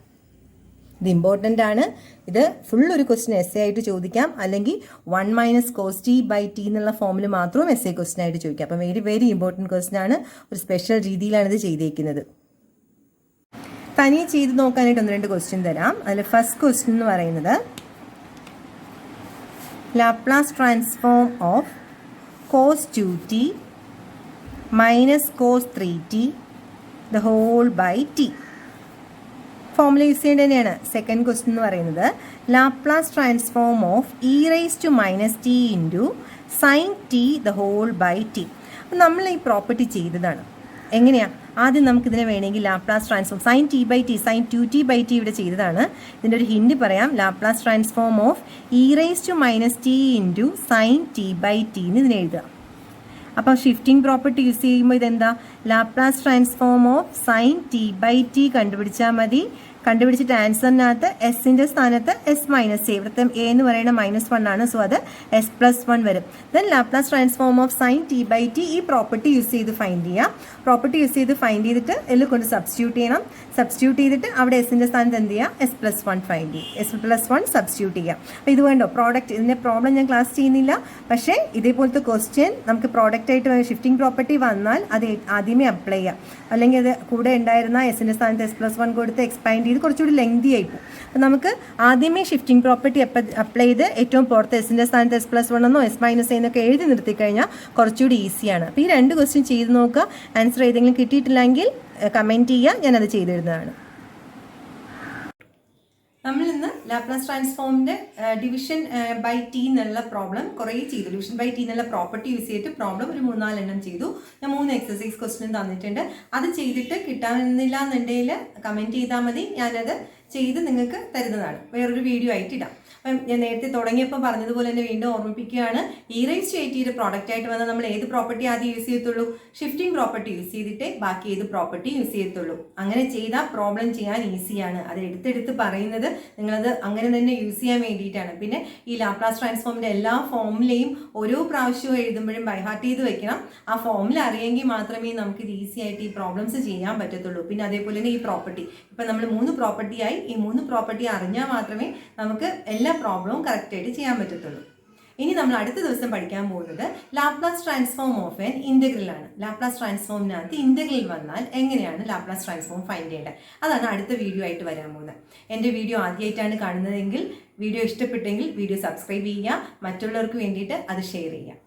ഇത് ഇമ്പോർട്ടൻ്റ് ആണ്. ഇത് ഫുൾ ഒരു ക്വസ്റ്റ്യൻ എസ് എ ആയിട്ട് ചോദിക്കാം, അല്ലെങ്കിൽ 1 - cos t/t എന്നുള്ള ഫോമിൽ മാത്രവും എസ് എ ക്വസ്റ്റ്യൻ ആയിട്ട് ചോദിക്കാം. അപ്പം വെരി വെരി ഇമ്പോർട്ടൻറ്റ് ക്വസ്റ്റ്യൻ ആണ്. ഒരു സ്പെഷ്യൽ രീതിയിലാണ് ഇത് ചെയ്തേക്കുന്നത്. തനിയെ ചെയ്ത് നോക്കാനായിട്ട് 1-2 ക്വസ്റ്റ്യൻ തരാം. അതിൽ ഫസ്റ്റ് ക്വസ്റ്റ്യൻ എന്ന് പറയുന്നത് Laplace transform of cos 2t minus cos 3t the whole by T. Formula use ചെയ്യേണ്ടത് തന്നെയാണ്. സെക്കൻഡ് ക്വസ്റ്റ്യൻ എന്ന് പറയുന്നത് Laplace transform of e⁻t into sin t the whole by T. അപ്പം നമ്മൾ ഈ പ്രോപ്പർട്ടി ചെയ്തതാണ്. എങ്ങനെയാണ്? ആദ്യം നമുക്കിതിനെ വേണമെങ്കിൽ Laplace transform sin t/t sin 2t/t ഇവിടെ ചെയ്തതാണ്. ഇതിൻ്റെ ഒരു ഹിൻഡ് പറയാം. Laplace transform of e⁻t into sin t/t എന്ന് ഇതിനെ എഴുതുക. അപ്പോൾ ഷിഫ്റ്റിംഗ് പ്രോപ്പർട്ടി യൂസ് ചെയ്യുമ്പോൾ ഇതെന്താ? Laplace transform of sin t/t കണ്ടുപിടിച്ചാൽ മതി. കണ്ടുപിടിച്ചിട്ട് ആൻസറിനകത്ത് എസിൻ്റെ സ്ഥാനത്ത് s-a, ഇവിടുത്തെ എ എന്ന് പറയുന്ന -1 ആണ്. സോ അത് s+1 വരും. Then Laplace transform of sin t/t ഈ പ്രോപ്പർട്ടി യൂസ് ചെയ്ത് ഫൈൻഡ് ചെയ്യാം. പ്രോപ്പർട്ടി യൂസ് ചെയ്ത് ഫൈൻഡ് ചെയ്തിട്ട് എല്ലാം കൊണ്ട് സബ്സ്റ്റിറ്റ്യൂട്ട് ചെയ്യണം. സബ്സ്റ്റിറ്റ്യൂട്ട് ചെയ്തിട്ട് അവിടെ എസിൻ്റെ സ്ഥാനത്ത് എന്ത് ചെയ്യുക? s+1 ഫൈൻഡ് ചെയ്യും. s+1 സബ്സ്റ്റിറ്റ്യൂട്ട് ചെയ്യാം. അപ്പോൾ ഇത് വേണ്ടോ പ്രോഡക്റ്റ്? ഇതിൻ്റെ പ്രോബ്ലം ഞാൻ ക്ലാസ് ചെയ്യുന്നില്ല. പക്ഷേ ഇതേപോലത്തെ ക്വസ്റ്റ്യൻ നമുക്ക് പ്രോഡക്റ്റ് ആയിട്ട് ഷിഫ്റ്റിംഗ് പ്രോപ്പർട്ടി വന്നാൽ അത് ആദ്യമേ അപ്ലൈ ചെയ്യാം. അല്ലെങ്കിൽ അത് കൂടെ ഉണ്ടായിരുന്ന എസിൻ്റെ സ്ഥാനത്ത് s+1 കൊടുത്ത് എക്സ്പാൻഡ് ചെയ്ത് കുറച്ചുകൂടി ലെങ്തി ആയിപ്പോകും. അപ്പം നമുക്ക് ആദ്യമേ ഷിഫ്റ്റിംഗ് പ്രോപ്പർട്ടി അപ്ലൈ ചെയ്ത് ഏറ്റവും പുറത്ത് എസിൻ്റെ സ്ഥാനത്ത് s+1 എന്നോ s-a എന്നൊക്കെ എഴുതി നിർത്തിക്കഴിഞ്ഞാൽ കുറച്ചുകൂടി ഈസിയാണ്. അപ്പോൾ ഈ 2 ക്വസ്റ്റ്യൻ ചെയ്ത് നോക്കുക. ആൻസർ ഏതെങ്കിലും കിട്ടിയിട്ടില്ലെങ്കിൽ കമൻറ്റ് ചെയ്യുക, ഞാനത് ചെയ്തിരുന്നതാണ്. നമ്മൾ ഇന്ന് ലാപ്ലാസ് ട്രാൻസ്ഫോമിൻ്റെ ഡിവിഷൻ ബൈ ടി എന്നുള്ള പ്രോബ്ലം കുറേ ചെയ്തു. ഡിവിഷൻ ബൈ ടി എന്നുള്ള പ്രോപ്പർട്ടി യൂസ് ചെയ്തിട്ട് പ്രോബ്ലം ഒരു 3-4 എണ്ണം ചെയ്തു. ഞാൻ 3 എക്സസൈസ് ക്വസ്റ്റ്യൻ തന്നിട്ടുണ്ട്. അത് ചെയ്തിട്ട് കിട്ടാനില്ല എന്നുണ്ടെങ്കിൽ കമൻറ്റ് ചെയ്താൽ മതി. ഞാനത് ചെയ്ത് നിങ്ങൾക്ക് തരുന്നതാണ്. വേറൊരു വീഡിയോ ആയിട്ട് ഇടാം. അപ്പം ഞാൻ നേരത്തെ തുടങ്ങിയപ്പോൾ പറഞ്ഞതുപോലെ തന്നെ വീണ്ടും ഓർമ്മിപ്പിക്കുകയാണ്. e⁻t പ്രോഡക്റ്റ് ആയിട്ട് വന്നാൽ നമ്മൾ ഏത് പ്രോപ്പർട്ടി ആദ്യം യൂസ് ചെയ്യത്തുള്ളൂ? ഷിഫ്റ്റിംഗ് പ്രോപ്പർട്ടി യൂസ് ചെയ്തിട്ടേ ബാക്കി ഏത് പ്രോപ്പർട്ടി യൂസ് ചെയ്യത്തുള്ളൂ. അങ്ങനെ ചെയ്താൽ പ്രോബ്ലം ചെയ്യാൻ ഈസിയാണ്. അത് എടുത്തെടുത്ത് പറയുന്നത് നിങ്ങളത് അങ്ങനെ തന്നെ യൂസ് ചെയ്യാൻ വേണ്ടിയിട്ടാണ്. പിന്നെ ഈ ലാപ്ലാസ് ട്രാൻസ്ഫോമിൻ്റെ എല്ലാ ഫോമുലയും ഓരോ പ്രാവശ്യവും എഴുതുമ്പോഴും ബൈഹാർട്ട് ചെയ്ത് വെക്കണം. ആ ഫോമുല അറിയെങ്കിൽ മാത്രമേ നമുക്ക് ഇത് ഈസി ആയിട്ട് ഈ പ്രോബ്ലംസ് ചെയ്യാൻ പറ്റത്തുള്ളൂ. പിന്നെ അതേപോലെ തന്നെ ഈ പ്രോപ്പർട്ടി, ഇപ്പം നമ്മൾ 3 പ്രോപ്പർട്ടിയായി. ഈ 3 പ്രോപ്പർട്ടി അറിഞ്ഞാൽ മാത്രമേ നമുക്ക് എല്ലാ പ്രോബ്ലവും കറക്റ്റായിട്ട് ചെയ്യാൻ പറ്റത്തുള്ളൂ. ഇനി നമ്മൾ അടുത്ത ദിവസം പഠിക്കാൻ പോകുന്നത് Laplace transform of N integral ആണ്. ലാപ്ലാസ് ട്രാൻസ്ഫോമിനകത്ത് ഇൻ്റഗ്രൽ വന്നാൽ എങ്ങനെയാണ് ലാപ്ലാസ് ട്രാൻസ്ഫോം ഫൈൻഡ് ചെയ്യേണ്ടത്? അതാണ് അടുത്ത വീഡിയോ ആയിട്ട് വരാൻ പോകുന്നത്. എൻ്റെ വീഡിയോ ആദ്യമായിട്ടാണ് കാണുന്നതെങ്കിൽ, വീഡിയോ ഇഷ്ടപ്പെട്ടെങ്കിൽ വീഡിയോ സബ്സ്ക്രൈബ് ചെയ്യുക, മറ്റുള്ളവർക്ക് വേണ്ടിയിട്ട് അത് ഷെയർ ചെയ്യുക.